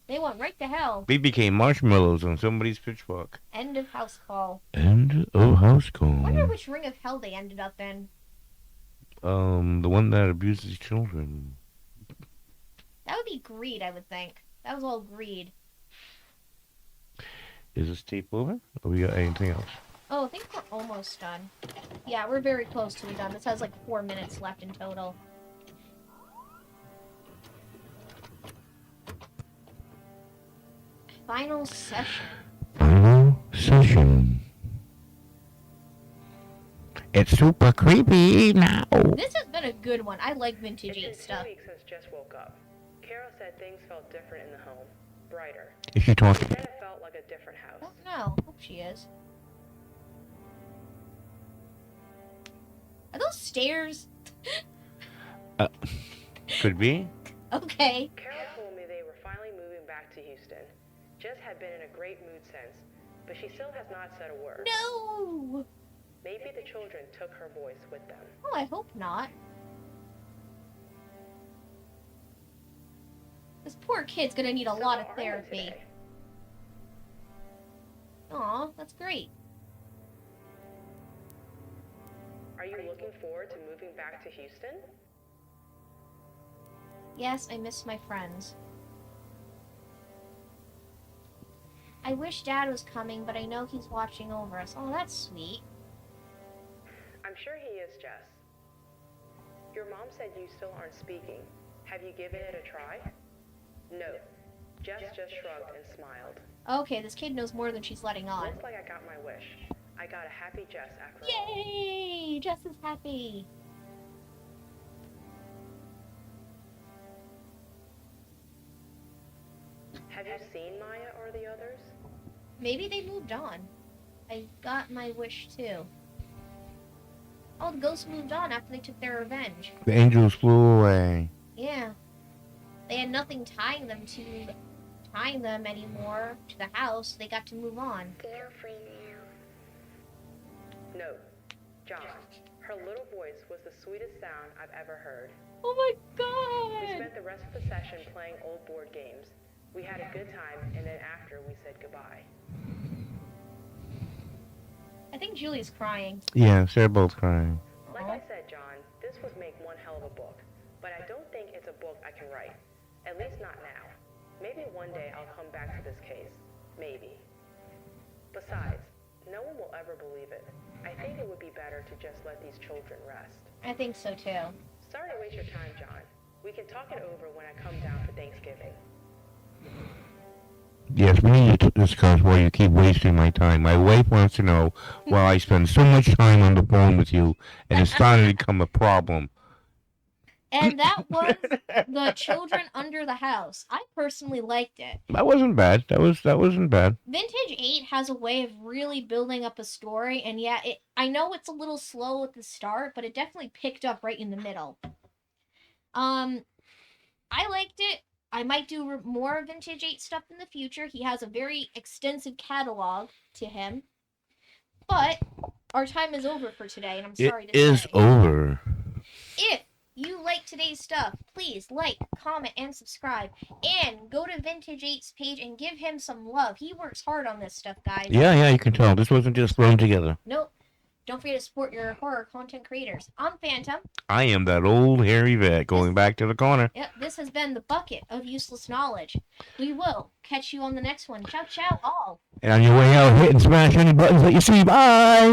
They went right to hell. We became marshmallows on somebody's pitchfork. End of house call. End of house I wonder call. which ring of hell they ended up in. The one that abuses children. That would be greed, I would think. That was all greed. Is this tape over? Or we got anything else? Oh, I think we're almost done. Yeah, we're very close to be done. This has like 4 minutes left in total. Final session. Final session. It's super creepy now. This has been a good one. I like vintagey It's been stuff. 2 weeks since Jess woke up. Carol said things felt different in the home. Brighter. Is she She talking? said it felt like a different I house. don't know. Hope she is. Are those stairs? Could be. Okay. Carol told me they were finally moving back to Houston. Jess had been in a great mood since, but she still has not said a word. No! Maybe the children took her voice with them. Oh, I hope not. This poor kid's gonna need a So lot of how are you therapy. today? Aw, that's great. Are you looking forward to moving back to Houston? Yes, I miss my friends. I wish Dad was coming, but I know he's watching over us. Oh, that's sweet. I'm sure he is, Jess. Your mom said you still aren't speaking. Have you given it a try? No. Jess just shrugged and smiled. Okay, this kid knows more than she's letting on. Looks like I got my wish. I got a happy Jess after all. Yay! Jess is happy. Have you seen Maya or the others? Maybe they moved on. I got my wish too. Oh, the ghosts moved on after they took their revenge. The angels flew away. Yeah. They had nothing tying them anymore to the house. So they got to move on. They're free now. No. John, her little voice was the sweetest sound I've ever heard. Oh my We god! spent the rest of the session playing old board games. We had a good time, and then after we said goodbye. I think Julie's crying. Yes, they're both crying. Like I said, John, this would make one hell of a book, but I don't think it's a book I can write. At least not now. Maybe one day I'll come back to this case. Maybe. Besides, no one will ever believe it. I think it would be better to just let these children rest. I think so too. Sorry to waste your time, John. We can talk it over when I come down for Thanksgiving. Yes, we need to discuss why you keep wasting my time. My wife wants to know why I spend so much time on the phone with you, and it's starting to become a problem. And that was The Children Under the House. I personally liked it. That wasn't bad. That wasn't bad. Vintage 8 has a way of really building up a story, and yeah, I know it's a little slow at the start, but it definitely picked up right in the middle. I liked it. I might do more Vintage 8 stuff in the future. He has a very extensive catalog to him. But our time is over for today, and I'm sorry to It is say. over. If you like today's stuff, please like, comment, and subscribe. And go to Vintage 8's page and give him some love. He works hard on this stuff, guys. Yeah, you can tell. This wasn't just thrown together. Nope. Don't forget to support your horror content creators. I'm Phantom. I am that old hairy vet going back to the corner. Yep, this has been the Bucket of Useless Knowledge. We will catch you on the next one. Ciao, ciao, all. And on your way out, hit and smash any buttons that you see. Bye!